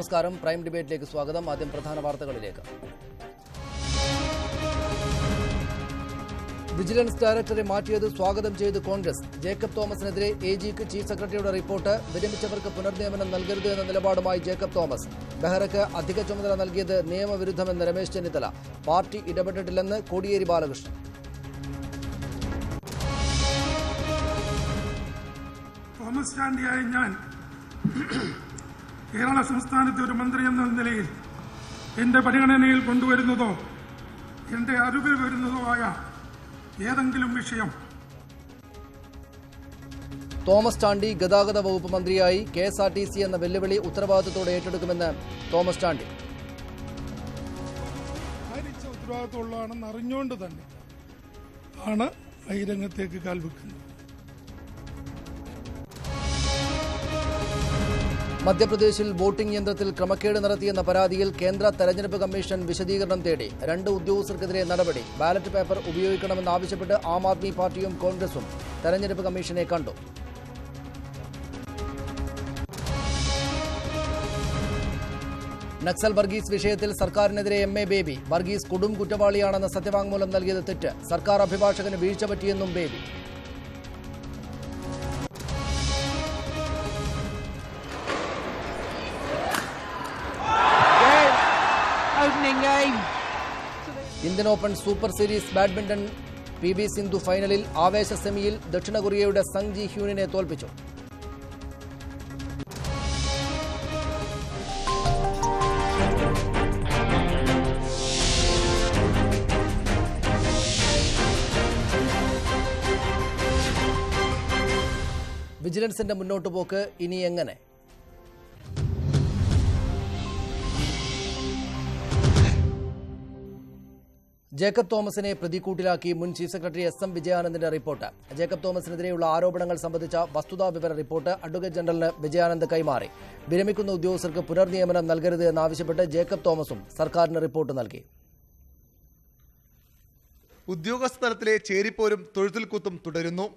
നമസ്കാരം. പ്രൈം ഡിബേറ്റിലേക്ക് സ്വാഗതം. ആദ്യം പ്രധാന വാർത്തകളിലേക്ക്. വിജിലൻസ് ഡയറക്ടറെ മാറ്റിയത് സ്വാഗതം ചെയ്ത് കോൺഗ്രസ്. ജേക്കബ് തോമസിനെതിരെ എജിക്ക് ചീഫ് സെക്രട്ടറിയുടെ റിപ്പോർട്ട്. വിരമിച്ചവർക്ക് പുനർനിയമനം നൽകരുത് എന്ന നിലപാടുമായി ജേക്കബ് തോമസ്. ബെഹ്റയ്ക്ക് അധിക ചുമതല നൽകിയത് നിയമവിരുദ്ധമെന്ന് രമേശ് ചെന്നിത്തല. പാർട്ടി ഇടപെട്ടിട്ടില്ലെന്ന് കോടിയേരി ബാലകൃഷ്ണൻ. തോമസ് ചാണ്ടിയായ ഞാൻ കേരള സംസ്ഥാനത്തെ ഒരു മന്ത്രി എന്ന നിലയിൽ എന്റെ പരിഗണനയിൽ കൊണ്ടുവരുന്നതോ എന്റെ അറിവിൽ വരുന്നതോ ആയ ഏതെങ്കിലും വിഷയം തോമസ് ചാണ്ടി ഗതാഗത വകുപ്പ് മന്ത്രിയായി KSRTC എന്ന വെല്ലുവിളി ഉത്തരവാദിത്തത്തോടെ ഏറ്റെടുക്കുമെന്ന് തോമസ് ചാണ്ടി. ഉത്തരവാദിത്തമുള്ളതാണെന്ന് അറിഞ്ഞുകൊണ്ട് തന്നെ ആണ് ഈ രംഗത്തേക്ക് കാൽവെക്കുന്നത്. മധ്യപ്രദേശിൽ വോട്ടിംഗ് യന്ത്രത്തിൽ ക്രമക്കേട് നടത്തിയെന്ന പരാതിയിൽ കേന്ദ്ര തെരഞ്ഞെടുപ്പ് കമ്മീഷൻ വിശദീകരണം തേടി. 2 ഉദ്യോഗസ്ഥർക്കെതിരെ നടപടി. ബാലറ്റ് പേപ്പർ ഉപയോഗിക്കണമെന്നാവശ്യപ്പെട്ട് ആം ആദ്മി പാർട്ടിയും കോൺഗ്രസും തെരഞ്ഞെടുപ്പ് കമ്മീഷനെ കണ്ടു. നക്സൽ വർഗീസ് വിഷയത്തിൽ സർക്കാരിനെതിരെ MA ബേബി. വർഗീസ് കൊടും കുറ്റവാളിയാണെന്ന സത്യവാങ്മൂലം നൽകിയത് തെറ്റ്. സർക്കാർ അഭിഭാഷകന് വീഴ്ച പറ്റിയെന്നും Baby. Indian open super series badminton PV Sindhu ഫൈനലിൽ. ആവേശ സെമിയിൽ ദക്ഷിണ കൊറിയയുടെ സങ് ജി ഹ്യൂനിനെ തോൽപ്പിച്ചു. വിജിലൻസിന്റെ മുന്നോട്ടുപോക്ക് ഇനി എങ്ങനെ? ജേക്കബ് തോമസിനെ പ്രതിക്കൂട്ടിലാക്കി മുൻ ചീഫ് സെക്രട്ടറി SM വിജയാനന്ദിന്റെ റിപ്പോർട്ട്. ജേക്കബ് തോമസിനെതിരെയുള്ള ആരോപണങ്ങൾ സംബന്ധിച്ച വസ്തുതാവിവര റിപ്പോർട്ട് അഡ്വക്കേറ്റ് ജനറലിന് വിജയാനന്ദ് കൈമാറി. വിരമിക്കുന്ന ഉദ്യോഗസ്ഥർക്ക് പുനർനിയമനം നൽകരുത് എന്നാവശ്യപ്പെട്ട് ജേക്കബ് തോമസും സർക്കാരിന് റിപ്പോർട്ട് നൽകി. ഉദ്യോഗസ്ഥ തലത്തിലെ ചേരിപ്പോരും തൊഴുത്തിൽ കുത്തും തുടരുന്നു.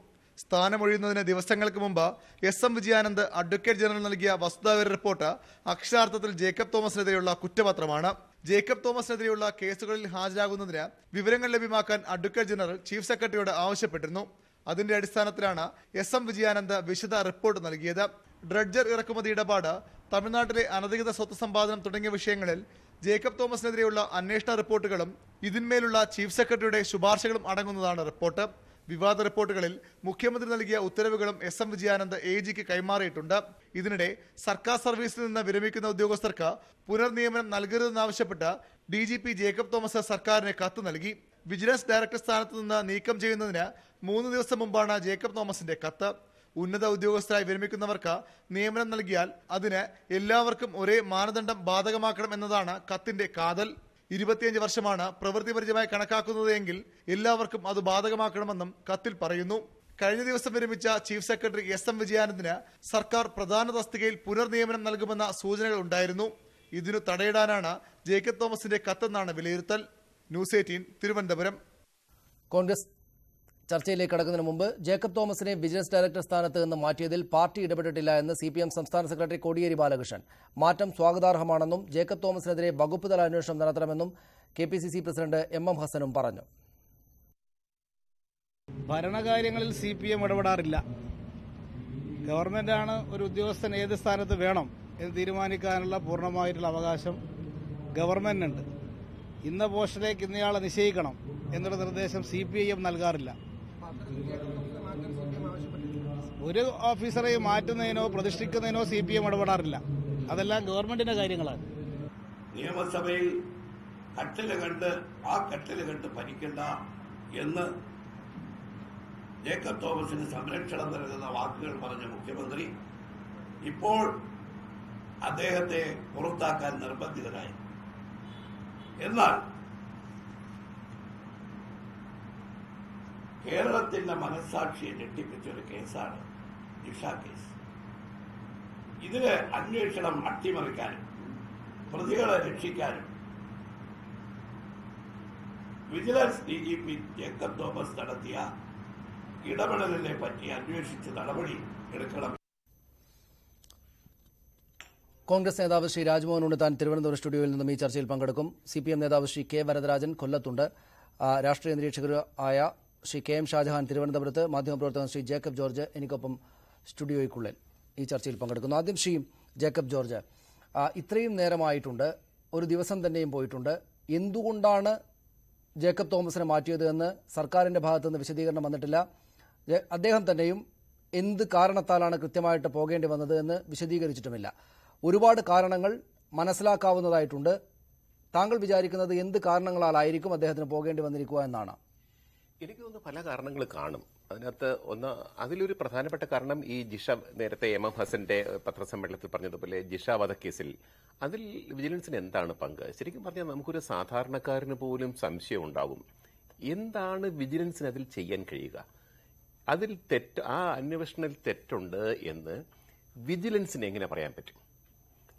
സ്ഥാനമൊഴിയുന്നതിന് ദിവസങ്ങൾക്ക് മുമ്പ് SM വിജയാനന്ദ് അഡ്വക്കേറ്റ് ജനറൽ നൽകിയ വസ്തുതാവിവര റിപ്പോർട്ട് അക്ഷരാർത്ഥത്തിൽ ജേക്കബ് തോമസിനെതിരെയുള്ള കുറ്റപത്രമാണ്. ജേക്കബ് തോമസിനെതിരെയുള്ള കേസുകളിൽ ഹാജരാകുന്നതിന് വിവരങ്ങൾ ലഭ്യമാക്കാൻ അഡ്വക്കേറ്റ് ജനറൽ ചീഫ് സെക്രട്ടറിയോട് ആവശ്യപ്പെട്ടിരുന്നു. അതിന്റെ അടിസ്ഥാനത്തിലാണ് SM വിജയാനന്ദ് വിശദ റിപ്പോർട്ട് നൽകിയത്. ഡ്രഡ്ജർ ഇറക്കുമതി ഇടപാട്, തമിഴ്നാട്ടിലെ അനധികൃത സ്വത്ത് സമ്പാദനം തുടങ്ങിയ വിഷയങ്ങളിൽ ജേക്കബ് തോമസിനെതിരെയുള്ള അന്വേഷണ റിപ്പോർട്ടുകളും ഇതിന്മേലുള്ള ചീഫ് സെക്രട്ടറിയുടെ ശുപാർശകളും അടങ്ങുന്നതാണ് റിപ്പോർട്ട്. വിവാദ റിപ്പോർട്ടുകളിൽ മുഖ്യമന്ത്രി നൽകിയ ഉത്തരവുകളും SM വിജയാനന്ദ് AGക്ക് കൈമാറിയിട്ടുണ്ട്. ഇതിനിടെ സർക്കാർ സർവീസിൽ നിന്ന് വിരമിക്കുന്ന ഉദ്യോഗസ്ഥർക്ക് പുനർനിയമനം നൽകരുതെന്നാവശ്യപ്പെട്ട് DGP ജേക്കബ് തോമസ് സർക്കാരിന് കത്ത് നൽകി. വിജിലൻസ് ഡയറക്ടർ സ്ഥാനത്ത് നിന്ന് നീക്കം ചെയ്യുന്നതിന് 3 ദിവസം മുമ്പാണ് ജേക്കബ് തോമസിന്റെ കത്ത്. ഉന്നത ഉദ്യോഗസ്ഥരായി വിരമിക്കുന്നവർക്ക് നിയമനം നൽകിയാൽ അതിന് എല്ലാവർക്കും ഒരേ മാനദണ്ഡം ബാധകമാക്കണം എന്നതാണ് കത്തിന്റെ കാതൽ. 25 വർഷമാണ് പ്രവൃത്തിപരിചയമായി കണക്കാക്കുന്നത് എങ്കിൽ എല്ലാവർക്കും അത് ബാധകമാക്കണമെന്നും കത്തിൽ പറയുന്നു. കഴിഞ്ഞ ദിവസം വിരമിച്ച ചീഫ് സെക്രട്ടറി SM വിജയാനന്ദിന് സർക്കാർ പ്രധാന തസ്തികയിൽ പുനർനിയമനം നൽകുമെന്ന സൂചനകൾ ഉണ്ടായിരുന്നു. ഇതിനു തടയിടാനാണ് ജേക്കബ് തോമസിന്റെ കത്തെന്നാണ് വിലയിരുത്തൽ. ന്യൂസ് 18 തിരുവനന്തപുരം. കോൺഗ്രസ് ചർച്ചയിലേക്ക് കടക്കുന്നതിന് മുമ്പ് ജേക്കബ് തോമസിനെ വിജിലൻസ് ഡയറക്ടർ സ്ഥാനത്ത് നിന്ന് മാറ്റിയതിൽ പാർട്ടി ഇടപെട്ടിട്ടില്ല എന്ന് CPM സംസ്ഥാന സെക്രട്ടറി കോടിയേരി ബാലകൃഷ്ണൻ. മാറ്റം സ്വാഗതാർഹമാണെന്നും ജേക്കബ് തോമസിനെതിരെ വകുപ്പ് തല അന്വേഷണം നടത്തണമെന്നും KPCC പ്രസിഡന്റ് MM ഹസനും പറഞ്ഞു. ഭരണകാര്യങ്ങളിൽ CPM ഇടപെടാറില്ല. ഗവൺമെന്റാണ് ഒരു ഉദ്യോഗസ്ഥൻ ഏത് സ്ഥാനത്ത് വേണം എന്ന് തീരുമാനിക്കാനുള്ള പൂർണ്ണമായിട്ടുള്ള അവകാശം ഗവൺമെന്റിനുണ്ട്. ഇന്ന പോസ്റ്റിലേക്ക് ഇന്നയാളെ നിശ്ചയിക്കണം എന്നുള്ള നിർദ്ദേശം CPIM നൽകാറില്ല. ഒരു ഓഫീസറെ മാറ്റുന്നതിനോ പ്രതിഷ്ഠിക്കുന്നതിനോ CPM ഇടപെടാറില്ല. അതെല്ലാം ഗവൺമെന്റിന്റെ കാര്യങ്ങളാണ്. നിയമസഭയിൽ കട്ടില് കണ്ട് ആ കട്ടില് കണ്ട് ഭരിക്കണ്ട എന്ന് ജേക്കബ് തോമസിന് സംരക്ഷണം നൽകുന്ന വാക്കുകൾ പറഞ്ഞ മുഖ്യമന്ത്രി ഇപ്പോൾ അദ്ദേഹത്തെ പുറത്താക്കാൻ നിർബന്ധിതരായി. എന്നാൽ കേരളത്തിന്റെ മനസ്സാക്ഷിയെ ഞെട്ടിപ്പിച്ചൊരു കേസാണ് ജിഷ കേസ്. ഇതില് അന്വേഷണം അട്ടിമറിക്കാനും പ്രതികളെ രക്ഷിക്കാനും വിജിലൻസ് DGP ജേക്കബ് തോമസ് നടത്തിയ ഇടപെടലിനെ പറ്റി അന്വേഷിച്ച് നടപടി എടുക്കണം. കോൺഗ്രസ് നേതാവ് ശ്രീ രാജ്മോഹൻ ഉണ്ണിത്താൻ തിരുവനന്തപുരം സ്റ്റുഡിയോയിൽ നിന്നും ഈ ചർച്ചയിൽ പങ്കെടുക്കും. CPM നേതാവ് ശ്രീ കെ വരദരാജൻ കൊല്ലത്തുണ്ട്. രാഷ്ട്രീയ നിരീക്ഷകരായ ശ്രീ KM ഷാജഹാൻ തിരുവനന്തപുരത്ത്, മാധ്യമപ്രവർത്തകൻ ശ്രീ ജേക്കബ് ജോർജ് എനിക്കൊപ്പം സ്റ്റുഡിയോയ്ക്കുള്ളിൽ ഈ ചർച്ചയിൽ പങ്കെടുക്കുന്നു. ആദ്യം ശ്രീ ജേക്കബ് ജോർജ്, ഇത്രയും നേരമായിട്ടുണ്ട്, ഒരു ദിവസം തന്നെയും പോയിട്ടുണ്ട്. എന്തുകൊണ്ടാണ് ജേക്കബ് തോമസിനെ മാറ്റിയത് എന്ന് സർക്കാരിന്റെ ഭാഗത്തു നിന്ന് വിശദീകരണം വന്നിട്ടില്ല. അദ്ദേഹം തന്നെയും എന്ത് കാരണത്താലാണ് കൃത്യമായിട്ട് പോകേണ്ടി വന്നത് എന്ന് വിശദീകരിച്ചിട്ടുമില്ല. ഒരുപാട് കാരണങ്ങൾ മനസ്സിലാക്കാവുന്നതായിട്ടുണ്ട്. താങ്കൾ വിചാരിക്കുന്നത് എന്ത് കാരണങ്ങളാലായിരിക്കും അദ്ദേഹത്തിന് പോകേണ്ടി വന്നിരിക്കുക എന്നാണ്? എനിക്ക് തോന്നുന്നു പല കാരണങ്ങൾ കാണും. അതിനകത്ത് അതിലൊരു പ്രധാനപ്പെട്ട കാരണം ഈ ജിഷ, നേരത്തെ MM ഹസന്റെ പത്രസമ്മേളനത്തിൽ പറഞ്ഞതുപോലെ ജിഷ വധക്കേസിൽ അതിൽ വിജിലൻസിന് എന്താണ് പങ്ക്? ശരിക്കും പറഞ്ഞാൽ നമുക്കൊരു സാധാരണക്കാരന് പോലും സംശയം ഉണ്ടാവും, എന്താണ് വിജിലൻസിന് അതിൽ ചെയ്യാൻ കഴിയുക? അതിൽ ആ അന്വേഷണത്തിൽ തെറ്റുണ്ട് എന്ന് വിജിലൻസിന് എങ്ങനെ പറയാൻ പറ്റും?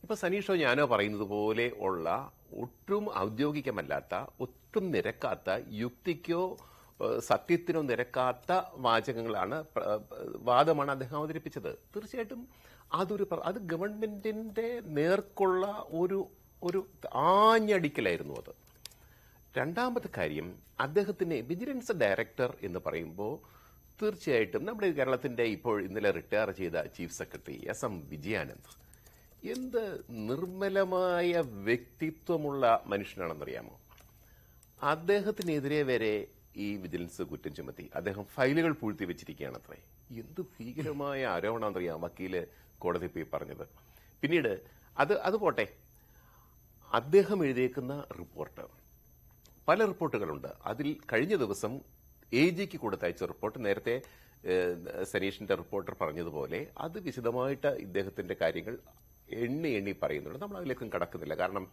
ഇപ്പൊ സനീഷോ ഞാനോ പറയുന്നത് പോലെ ഉള്ള ഒട്ടും ഔദ്യോഗികമല്ലാത്ത, ഒട്ടും നിരക്കാത്ത, യുക്തിക്കോ സത്യത്തിനോ നിരക്കാത്ത വാദമാണ് അദ്ദേഹം അവതരിപ്പിച്ചത്. തീർച്ചയായിട്ടും അത് ഗവൺമെന്റിന്റെ നേർക്കുള്ള ഒരു ആഞ്ഞടിക്കലായിരുന്നു അത്. രണ്ടാമത്തെ കാര്യം, അദ്ദേഹത്തിന് വിജിലൻസ് ഡയറക്ടർ എന്ന് പറയുമ്പോൾ തീർച്ചയായിട്ടും നമ്മുടെ കേരളത്തിന്റെ ഇന്നലെ റിട്ടയർ ചെയ്ത ചീഫ് സെക്രട്ടറി SM വിജയാനന്ദ് എന്ത് നിർമ്മലമായ വ്യക്തിത്വമുള്ള മനുഷ്യനാണെന്നറിയാമോ? അദ്ദേഹത്തിനെതിരെ വരെ ഈ വിജിലൻസ് കുറ്റം ചുമത്തി. അദ്ദേഹം ഫയലുകൾ പൂഴ്ത്തി വെച്ചിരിക്കുകയാണത്രേ. എന്ത് ഭീകരമായ ആരോപണമെന്നറിയാം വക്കീല് കോടതി പോയി പറഞ്ഞത്. പിന്നീട് അത് പോട്ടെ, അദ്ദേഹം എഴുതിയേക്കുന്ന റിപ്പോർട്ട്, പല റിപ്പോർട്ടുകളുണ്ട്. അതിൽ കഴിഞ്ഞ ദിവസം AGക്ക് കൊടുത്തയച്ച റിപ്പോർട്ട്, നേരത്തെ സനീഷിന്റെ റിപ്പോർട്ടർ പറഞ്ഞതുപോലെ അത് വിശദമായിട്ട് ഇദ്ദേഹത്തിന്റെ കാര്യങ്ങൾ എണ്ണി പറയുന്നുണ്ട്. നമ്മൾ അതിലേക്കും കടക്കുന്നില്ല. കാരണം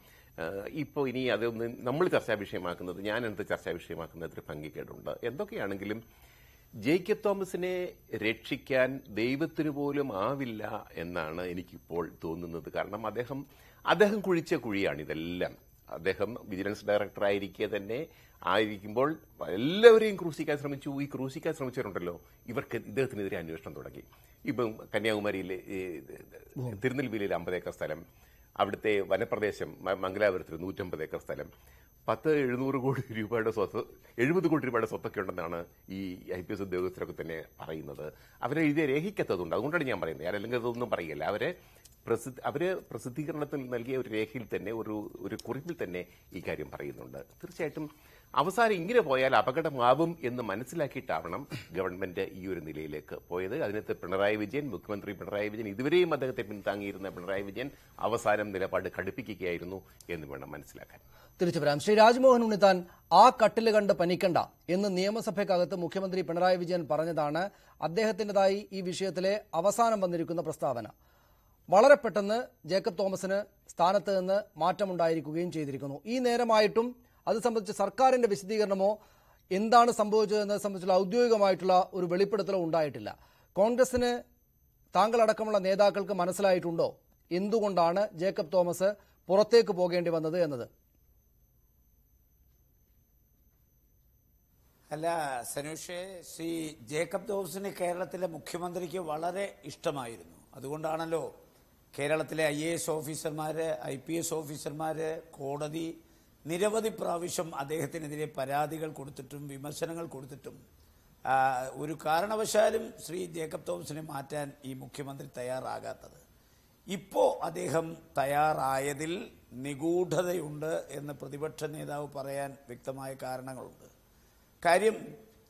ഇപ്പോൾ ഇനി അതൊന്ന് നമ്മൾ ചർച്ചാ വിഷയമാക്കുന്നത്, ഞാൻ എന്ത് ചർച്ചാ വിഷയമാക്കുന്നതിൽ ഭംഗിക്കേടുണ്ട്. എന്തൊക്കെയാണെങ്കിലും ജേക്കബ് തോമസിനെ രക്ഷിക്കാൻ ദൈവത്തിന് പോലും ആവില്ല എന്നാണ് എനിക്കിപ്പോൾ തോന്നുന്നത്. കാരണം അദ്ദേഹം കുഴിച്ച കുഴിയാണ് ഇതെല്ലാം. അദ്ദേഹം വിജിലൻസ് ഡയറക്ടർ ആയിരിക്കുമ്പോൾ എല്ലാവരെയും ക്രൂശിക്കാൻ ശ്രമിച്ചു. ഈ ക്രൂശിക്കാൻ ശ്രമിച്ചവരുണ്ടല്ലോ, ഇദ്ദേഹത്തിനെതിരെ അന്വേഷണം തുടങ്ങി. ഇപ്പം കന്യാകുമാരിയിലെ തിരുനെൽവേലിയിലെ 50 ഏക്കർ സ്ഥലം, അവിടുത്തെ വനപ്രദേശം മംഗലാപുരത്തിൽ 150 ഏക്കർ സ്ഥലം, 700 കോടി രൂപയുടെ സ്വത്ത്, 70 കോടി രൂപയുടെ സ്വത്തൊക്കെ ഉണ്ടെന്നാണ് ഈ IPS ഉദ്യോഗസ്ഥരൊക്കെ തന്നെ പറയുന്നത്. അവരെ എഴുതിയ രേഖിക്കത്തതുണ്ട്. അതുകൊണ്ടാണ് ഞാൻ പറയുന്നത്. ഞാനല്ലെങ്കിൽ അതൊന്നും പറയില്ല. അവര് പ്രസിദ്ധീകരണത്തിൽ നൽകിയ ഒരു രേഖയിൽ തന്നെ, ഒരു കുറിപ്പിൽ തന്നെ ഈ കാര്യം പറയുന്നുണ്ട്. തീർച്ചയായിട്ടും അവസാനം ഇങ്ങനെ പോയാൽ അപകടമാവും എന്ന് മനസ്സിലാക്കിയിട്ടാവണം ഗവൺമെന്റ് ഈ ഒരു നിലയിലേക്ക് പോയത്. അതിനകത്ത് മുഖ്യമന്ത്രി പിണറായി വിജയൻ, ഇതുവരെയും അദ്ദേഹത്തെ പിന്താങ്ങിയിരുന്ന പിണറായി വിജയൻ അവസാനം നിലപാട് കടുപ്പിക്കുകയായിരുന്നു എന്ന് വേണം മനസ്സിലാക്കാൻ. തിരിച്ചു വരാം. ശ്രീ രാജ്മോഹൻ ഉണ്ണിത്താൻ, ആ കട്ടില് കണ്ട് പനിക്കണ്ട എന്ന് നിയമസഭയ്ക്കകത്ത് മുഖ്യമന്ത്രി പിണറായി വിജയൻ പറഞ്ഞതാണ് അദ്ദേഹത്തിൻ്റെതായി ഈ വിഷയത്തിലെ അവസാനം വന്നിരിക്കുന്ന പ്രസ്താവന. വളരെ പെട്ടെന്ന് ജേക്കബ് തോമസിന് സ്ഥാനത്ത് നിന്ന് മാറ്റമുണ്ടായിരിക്കുകയും ചെയ്തിരിക്കുന്നു. ഈ നേരമായിട്ടും അത് സംബന്ധിച്ച് സർക്കാരിന്റെ വിശദീകരണമോ എന്താണ് സംഭവിച്ചതെന്നത് സംബന്ധിച്ചുള്ള ഔദ്യോഗികമായിട്ടുള്ള ഒരു വെളിപ്പെടുത്തലോ ഉണ്ടായിട്ടില്ല. കോൺഗ്രസിന് താങ്കളടക്കമുള്ള നേതാക്കൾക്ക് മനസ്സിലായിട്ടുണ്ടോ എന്തുകൊണ്ടാണ് ജേക്കബ് തോമസ് പുറത്തേക്ക് പോകേണ്ടി വന്നത് എന്നത്? അല്ല സനൂഷെ, ശ്രീ ജേക്കബ് തോമസിന് കേരളത്തിലെ മുഖ്യമന്ത്രിക്ക് വളരെ ഇഷ്ടമായിരുന്നു. അതുകൊണ്ടാണല്ലോ കേരളത്തിലെ IAS ഓഫീസർമാര്, IPS ഓഫീസർമാര്, കോടതി നിരവധി പ്രാവശ്യം അദ്ദേഹത്തിനെതിരെ പരാതികൾ കൊടുത്തിട്ടും വിമർശനങ്ങൾ കൊടുത്തിട്ടും ഒരു കാരണവശാലും ശ്രീ ജേക്കബ് തോമസിനെ മാറ്റാൻ ഈ മുഖ്യമന്ത്രി തയ്യാറാകാത്തത്. ഇപ്പോൾ അദ്ദേഹം തയ്യാറായതിൽ നിഗൂഢതയുണ്ട് എന്ന് പ്രതിപക്ഷ നേതാവ് പറയാൻ വ്യക്തമായ കാരണങ്ങളുണ്ട്. കാര്യം,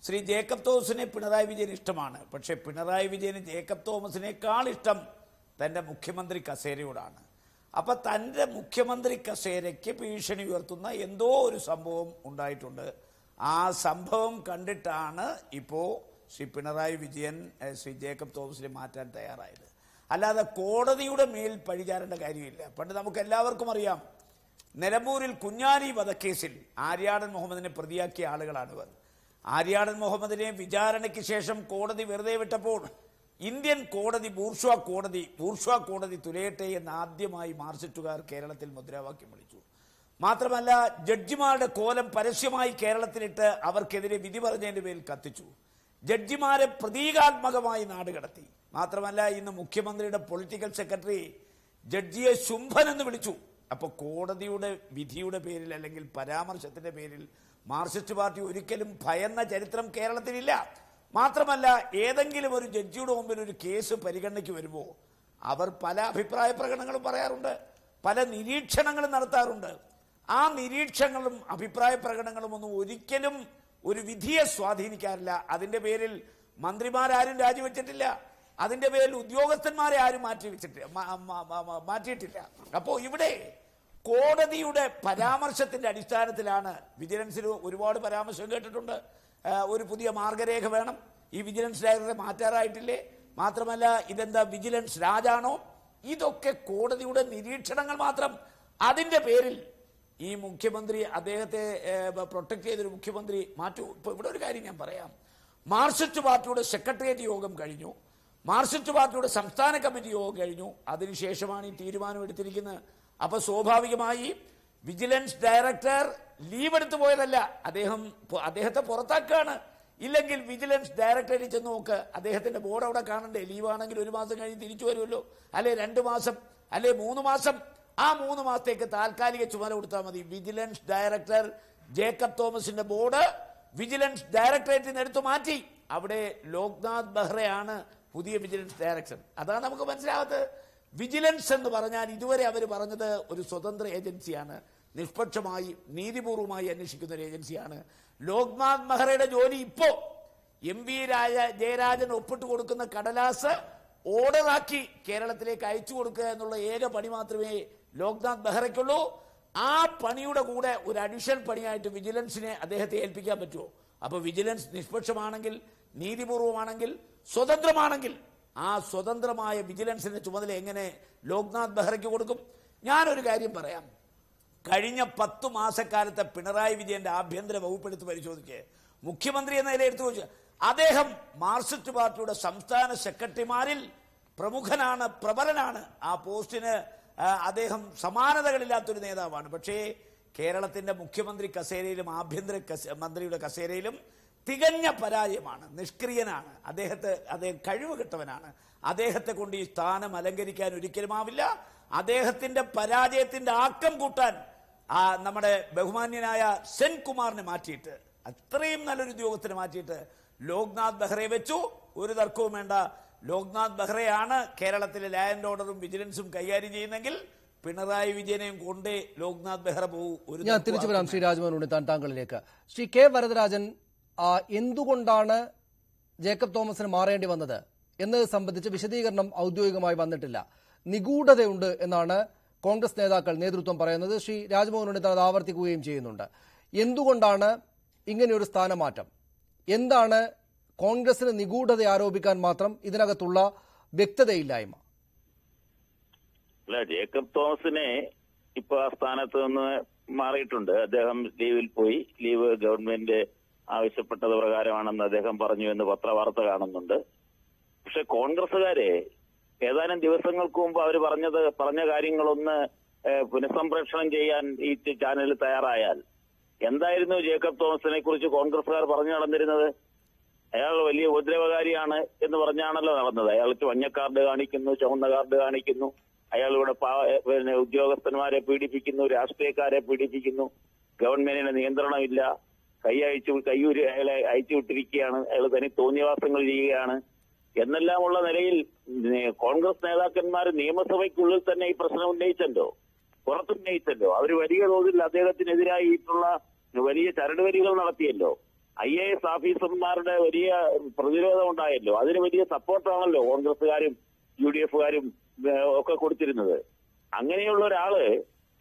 ശ്രീ ജേക്കബ് തോമസിനെ പിണറായി വിജയൻ ഇഷ്ടമാണ്. പക്ഷേ പിണറായി വിജയന് ജേക്കബ് തോമസിനേക്കാൾ ഇഷ്ടം തൻ്റെ മുഖ്യമന്ത്രി കസേരയോടാണ്. അപ്പം തൻ്റെ മുഖ്യമന്ത്രി കസേരയ്ക്ക് ഭീഷണി ഉയർത്തുന്ന എന്തോ ഒരു സംഭവം ഉണ്ടായിട്ടുണ്ട്. ആ സംഭവം കണ്ടിട്ടാണ് ഇപ്പോൾ ശ്രീ പിണറായി വിജയൻ ശ്രീ ജേക്കബ് തോമസിനെ മാറ്റാൻ തയ്യാറായത്. അല്ലാതെ കോടതിയുടെ മേൽ പഴിചാരേണ്ട കാര്യമില്ല. പണ്ട് നമുക്ക് എല്ലാവർക്കും അറിയാം, നിലമ്പൂരിൽ കുഞ്ഞാലി വധക്കേസിൽ ആര്യാടൻ മുഹമ്മദിനെ പ്രതിയാക്കിയ ആളുകളാണിവർ. ആര്യാടൻ മുഹമ്മദിനെ വിചാരണയ്ക്ക് ശേഷം കോടതി വെറുതെ വിട്ടപ്പോൾ ഇന്ത്യൻ കോടതി ബൂർഷ്വാ കോടതി തുലയട്ടെ എന്ന് ആദ്യമായി മാർക്സിസ്റ്റുകാർ കേരളത്തിൽ മുദ്രാവാക്യം വിളിച്ചു. മാത്രമല്ല, ജഡ്ജിമാരുടെ കോലം പരസ്യമായി കേരളത്തിലിട്ട് അവർക്കെതിരെ വിധി പറഞ്ഞതിന്റെ പേരിൽ കത്തിച്ചു. ജഡ്ജിമാരെ പ്രതീകാത്മകമായി നാടുകടത്തി. മാത്രമല്ല, ഇന്ന് മുഖ്യമന്ത്രിയുടെ പൊളിറ്റിക്കൽ സെക്രട്ടറി ജഡ്ജിയെ ശുംഭൻ എന്ന് വിളിച്ചു. അപ്പോൾ കോടതിയുടെ വിധിയുടെ പേരിൽ അല്ലെങ്കിൽ പരാമർശത്തിന്റെ പേരിൽ മാർക്സിസ്റ്റ് പാർട്ടി ഒരിക്കലും ഭയന്ന ചരിത്രം കേരളത്തിലില്ല. മാത്രമല്ല, ഏതെങ്കിലും ഒരു ജഡ്ജിയുടെ മുമ്പിൽ ഒരു കേസ് പരിഗണനയ്ക്ക് വരുമ്പോൾ അവർ പല അഭിപ്രായ പ്രകടനങ്ങളും പറയാറുണ്ട്, പല നിരീക്ഷണങ്ങളും നടത്താറുണ്ട്. ആ നിരീക്ഷണങ്ങളും അഭിപ്രായ പ്രകടനങ്ങളും ഒന്നും ഒരിക്കലും ഒരു വിധിയെ സ്വാധീനിക്കാറില്ല. അതിന്റെ പേരിൽ മന്ത്രിമാരാരും രാജിവെച്ചിട്ടില്ല, അതിന്റെ പേരിൽ ഉദ്യോഗസ്ഥന്മാരെ ആരും മാറ്റിയിട്ടില്ല. അപ്പോൾ ഇവിടെ കോടതിയുടെ പരാമർശത്തിന്റെ അടിസ്ഥാനത്തിലാണ് വിജിലൻസിൽ ഒരുപാട് പരാമർശം കേട്ടിട്ടുണ്ട്. ഒരു പുതിയ മാർഗരേഖ വേണം, ഈ വിജിലൻസ് ഡയറക്ടറെ മാറ്റാറായിട്ടില്ലേ, മാത്രമല്ല ഇതെന്താ വിജിലൻസ് രാജാണോ, ഇതൊക്കെ കോടതിയുടെ നിരീക്ഷണങ്ങൾ മാത്രം. അതിന്റെ പേരിൽ ഈ മുഖ്യമന്ത്രി അദ്ദേഹത്തെ പ്രൊട്ടക്ട് ചെയ്തൊരു മുഖ്യമന്ത്രി മാറ്റൂ. ഇപ്പൊ ഇവിടെ ഒരു കാര്യം ഞാൻ പറയാം, മാർക്സിസ്റ്റ് പാർട്ടിയുടെ സെക്രട്ടേറിയറ്റ് യോഗം കഴിഞ്ഞു, മാർക്സിസ്റ്റ് പാർട്ടിയുടെ സംസ്ഥാന കമ്മിറ്റി യോഗം കഴിഞ്ഞു, അതിനുശേഷമാണ് ഈ തീരുമാനം എടുത്തിരിക്കുന്നത്. അപ്പൊ സ്വാഭാവികമായി വിജിലൻസ് ഡയറക്ടർ ലീവ് എടുത്തു പോയതല്ല, അദ്ദേഹത്തെ പുറത്താക്കുകയാണ്. ഇല്ലെങ്കിൽ വിജിലൻസ് ഡയറക്ടറേറ്റ് ചെന്ന് നോക്ക്, അദ്ദേഹത്തിന്റെ ബോർഡ് അവിടെ കാണണ്ടേ? ലീവാണെങ്കിൽ 1 മാസം കഴിഞ്ഞ് തിരിച്ചു വരുമല്ലോ, അല്ലെ 2 മാസം, അല്ലെ 3 മാസം. ആ 3 മാസത്തേക്ക് താൽക്കാലിക ചുമതല കൊടുത്താൽ മതി. വിജിലൻസ് ഡയറക്ടർ ജേക്കബ് തോമസിന്റെ ബോർഡ് വിജിലൻസ് ഡയറക്ടറേറ്റിൽ നിന്ന് എടുത്തു മാറ്റി. അവിടെ ലോക്നാഥ് ബെഹ്റയാണ് പുതിയ വിജിലൻസ് ഡയറക്ടർ. അതാണ് നമുക്ക് മനസ്സിലാവാത്തത്. വിജിലൻസ് എന്ന് പറഞ്ഞാൽ ഇതുവരെ അവർ പറഞ്ഞത് ഒരു സ്വതന്ത്ര ഏജൻസിയാണ്, നിഷ്പക്ഷമായി നീതിപൂർവമായി അന്വേഷിക്കുന്ന ഒരു ഏജൻസിയാണ്. ലോക്നാഥ് ബെഹ്റയുടെ ജോലി ഇപ്പോ MV ജയരാജൻ ഒപ്പിട്ട് കൊടുക്കുന്ന കടലാസ് ഓർഡറാക്കി കേരളത്തിലേക്ക് അയച്ചു കൊടുക്കുക എന്നുള്ള ഏക പണി മാത്രമേ ലോക്നാഥ് ബെഹ്റയ്ക്കുള്ളൂ. ആ പണിയുടെ കൂടെ ഒരു അഡീഷണൽ പണിയായിട്ട് വിജിലൻസിനെ അദ്ദേഹത്തെ ഏൽപ്പിക്കാൻ പറ്റുമോ? അപ്പൊ വിജിലൻസ് നിഷ്പക്ഷമാണെങ്കിൽ, നീതിപൂർവമാണെങ്കിൽ, സ്വതന്ത്രമാണെങ്കിൽ ആ സ്വതന്ത്രമായ വിജിലൻസിന്റെ ചുമതല എങ്ങനെ ലോക്നാഥ് ബെഹ്റയ്ക്ക് കൊടുക്കും? ഞാനൊരു കാര്യം പറയാം, കഴിഞ്ഞ 10 മാസക്കാലത്തെ പിണറായി വിജയന്റെ ആഭ്യന്തര വകുപ്പെടുത്ത് പരിശോധിക്കുക, മുഖ്യമന്ത്രി എന്ന നില എടുത്തു വെച്ച് അദ്ദേഹം മാർക്സിസ്റ്റ് പാർട്ടിയുടെ സംസ്ഥാന സെക്രട്ടറിമാരിൽ പ്രമുഖനാണ്, പ്രബലനാണ്. ആ പോസ്റ്റിന് അദ്ദേഹം സമാനതകളില്ലാത്തൊരു നേതാവാണ്. പക്ഷേ കേരളത്തിന്റെ മുഖ്യമന്ത്രി കസേരയിലും ആഭ്യന്തര മന്ത്രിയുടെ കസേരയിലും തികഞ്ഞ പരാജയമാണ്, നിഷ്ക്രിയനാണ്. അദ്ദേഹം കഴിവ് കിട്ടവനാണ്. അദ്ദേഹത്തെ കൊണ്ട് ഈ സ്ഥാനം അലങ്കരിക്കാൻ ഒരിക്കലുമാവില്ല. അദ്ദേഹത്തിന്റെ പരാജയത്തിന്റെ ആക്കം കൂട്ടാൻ നമ്മുടെ ബഹുമാന്യനായ സെൻകുമാറിനെ മാറ്റിയിട്ട്, അത്രയും നല്ലൊരു ഉദ്യോഗസ്ഥനെ മാറ്റിയിട്ട് ലോക്നാഥ് ബെഹ്റയെ വെച്ചു. ഒരു തർക്കവും വേണ്ട, ലോക്നാഥ് ബെഹ്റയാണ് കേരളത്തിലെ ലാൻഡ് ഓർഡറും വിജിലൻസും കൈകാര്യം ചെയ്യുന്നെങ്കിൽ പിണറായി വിജയനെയും കൊണ്ടേ ലോക്നാഥ് ബെഹ്റ പോകും. ഞാൻ തിരിച്ചു വരാം ശ്രീ രാജ്മോഹൻ ഉണ്ണിത്താൻ താങ്കളിലേക്ക്. ശ്രീ കെ വരദരാജൻ, എന്തുകൊണ്ടാണ് ജേക്കബ് തോമസിന് മാറേണ്ടി വന്നത് എന്നത് സംബന്ധിച്ച് വിശദീകരണം ഔദ്യോഗികമായി വന്നിട്ടില്ല. നിഗൂഢതയുണ്ട് എന്നാണ് കോൺഗ്രസ് നേതൃത്വം പറയുന്നത്. ശ്രീ രാജ്മോഹൻ ഉണ്ണിത്താൻ അത് ആവർത്തിക്കുകയും ചെയ്യുന്നുണ്ട്. എന്തുകൊണ്ടാണ് ഇങ്ങനെയൊരു സ്ഥാനമാറ്റം? എന്താണ് കോൺഗ്രസിന് നിഗൂഢത ആരോപിക്കാൻ മാത്രം ഇതിനകത്തുള്ള വ്യക്തതയില്ലായ്മ? അല്ല, ജേക്കബ് തോമസിനെ ഇപ്പൊ ആ സ്ഥാനത്ത് നിന്ന് മാറിയിട്ടുണ്ട്. അദ്ദേഹം ലീവിൽ പോയി. ലീവ് ഗവൺമെന്റ് ആവശ്യപ്പെട്ടത് പ്രകാരമാണെന്ന് അദ്ദേഹം പറഞ്ഞു എന്ന് പത്രവാർത്ത കാണുന്നുണ്ട്. പക്ഷെ കോൺഗ്രസുകാരെ ഏതാനും ദിവസങ്ങൾക്ക് മുമ്പ് അവർ പറഞ്ഞ കാര്യങ്ങളൊന്ന് പുനഃസംപ്രേഷണം ചെയ്യാൻ ഈ ചാനൽ തയ്യാറായാൽ എന്തായിരുന്നു ജേക്കബ് തോമസിനെ കുറിച്ച് കോൺഗ്രസുകാർ പറഞ്ഞു നടന്നിരുന്നത്? അയാൾ വലിയ ഉപദ്രവകാരിയാണ് എന്ന് പറഞ്ഞാണല്ലോ നടന്നത്. അയാൾക്ക് മഞ്ഞ കാർഡ് കാണിക്കുന്നു, ചുവന്ന കാർഡ് കാണിക്കുന്നു, അയാൾ ഇവിടെ ഉദ്യോഗസ്ഥന്മാരെ പീഡിപ്പിക്കുന്നു, രാഷ്ട്രീയക്കാരെ പീഡിപ്പിക്കുന്നു, ഗവൺമെന്റിന് നിയന്ത്രണമില്ല, കയ്യൂരി അയാളെ അയച്ചു വിട്ടിരിക്കുകയാണ്, അയാൾ തനി തോന്നിയവാസങ്ങൾ ചെയ്യുകയാണ് എന്നെല്ലാമുള്ള നിലയിൽ കോൺഗ്രസ് നേതാക്കന്മാർ നിയമസഭയ്ക്കുള്ളിൽ തന്നെ ഈ പ്രശ്നം ഉന്നയിച്ചല്ലോ, പുറത്തുന്നയിച്ചല്ലോ. അവർ വലിയ തോതിൽ അദ്ദേഹത്തിനെതിരായിട്ടുള്ള വലിയ ചരടുവലികൾ നടത്തിയല്ലോ. IAS ഓഫീസർമാരുടെ വലിയ പ്രതിരോധം ഉണ്ടായല്ലോ. അതിന് വലിയ സപ്പോർട്ടാണല്ലോ കോൺഗ്രസുകാരും UDFകാരും ഒക്കെ കൊടുത്തിരുന്നത്. അങ്ങനെയുള്ള ഒരാള്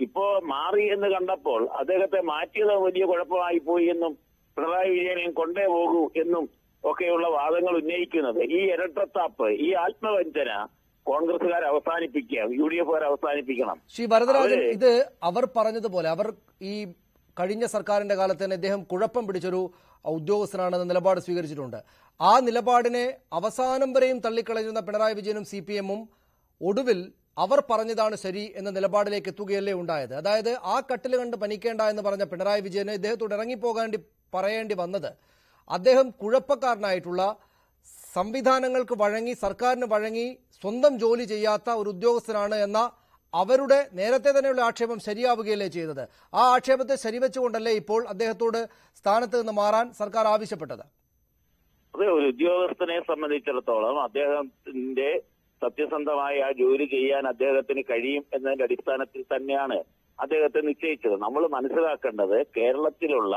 ഇപ്പോ മാറി എന്ന് കണ്ടപ്പോൾ അദ്ദേഹത്തെ മാറ്റിയത് വലിയ കുഴപ്പമായി പോയി എന്നും പിണറായി വിജയനെയും കൊണ്ടേ പോകൂ എന്നും ഒക്കെയുള്ള വാദങ്ങൾ ഉന്നയിക്കുന്നത്, ഈ ഇരട്ടത്താപ്പ്, ഈ ആത്മവഞ്ചന കോൺഗ്രസുകാർ അവസാനിപ്പിക്കുക, UDFകാർ അവസാനിപ്പിക്കണം. ശ്രീ വരദരാജൻ, ഇത് അവർ പറഞ്ഞതുപോലെ അവർ ഈ കഴിഞ്ഞ സർക്കാരിന്റെ കാലത്ത് തന്നെ ഇദ്ദേഹം കുഴപ്പം പിടിച്ചൊരു ഉദ്യോഗസ്ഥനാണെന്ന നിലപാട് സ്വീകരിച്ചിട്ടുണ്ട്. ആ നിലപാടിനെ അവസാനം വരെയും തള്ളിക്കളയുന്ന പിണറായി വിജയനും CPM-ഉം ഒടുവിൽ അവർ പറഞ്ഞതാണ് ശരി എന്ന നിലപാടിലേക്ക് എത്തുകയല്ലേ ഉണ്ടായത്. അതായത് ആ കട്ടിൽ കണ്ട് പനിക്കേണ്ട എന്ന് പറഞ്ഞ പിണറായി വിജയന് ഇദ്ദേഹത്തോട് ഇറങ്ങിപ്പോകാണ്ടി പറയേണ്ടി വന്നത് അദ്ദേഹം കുഴപ്പക്കാരനായിട്ടുള്ള, സംവിധാനങ്ങൾക്ക് വഴങ്ങി, സർക്കാരിന് വഴങ്ങി സ്വന്തം ജോലി ചെയ്യാത്ത ഒരു ഉദ്യോഗസ്ഥനാണ് എന്ന അവരുടെ നേരത്തെ തന്നെയുള്ള ആക്ഷേപം ശരിയാവുകയല്ലേ ചെയ്തത്? ആ ആക്ഷേപത്തെ ശരിവെച്ചുകൊണ്ടല്ലേ ഇപ്പോൾ അദ്ദേഹത്തോട് സ്ഥാനത്ത് നിന്ന് മാറാൻ സർക്കാർ ആവശ്യപ്പെട്ടത്? അതെ, ഒരു ഉദ്യോഗസ്ഥനെ സംബന്ധിച്ചിടത്തോളം അദ്ദേഹത്തിന്റെ സത്യസന്ധമായ ആ ജോലി ചെയ്യാൻ അദ്ദേഹത്തിന് കഴിയും എന്നതിന്റെ അടിസ്ഥാനത്തിൽ തന്നെയാണ് അദ്ദേഹത്തെ നിശ്ചയിച്ചത്. നമ്മൾ മനസ്സിലാക്കേണ്ടത് കേരളത്തിലുള്ള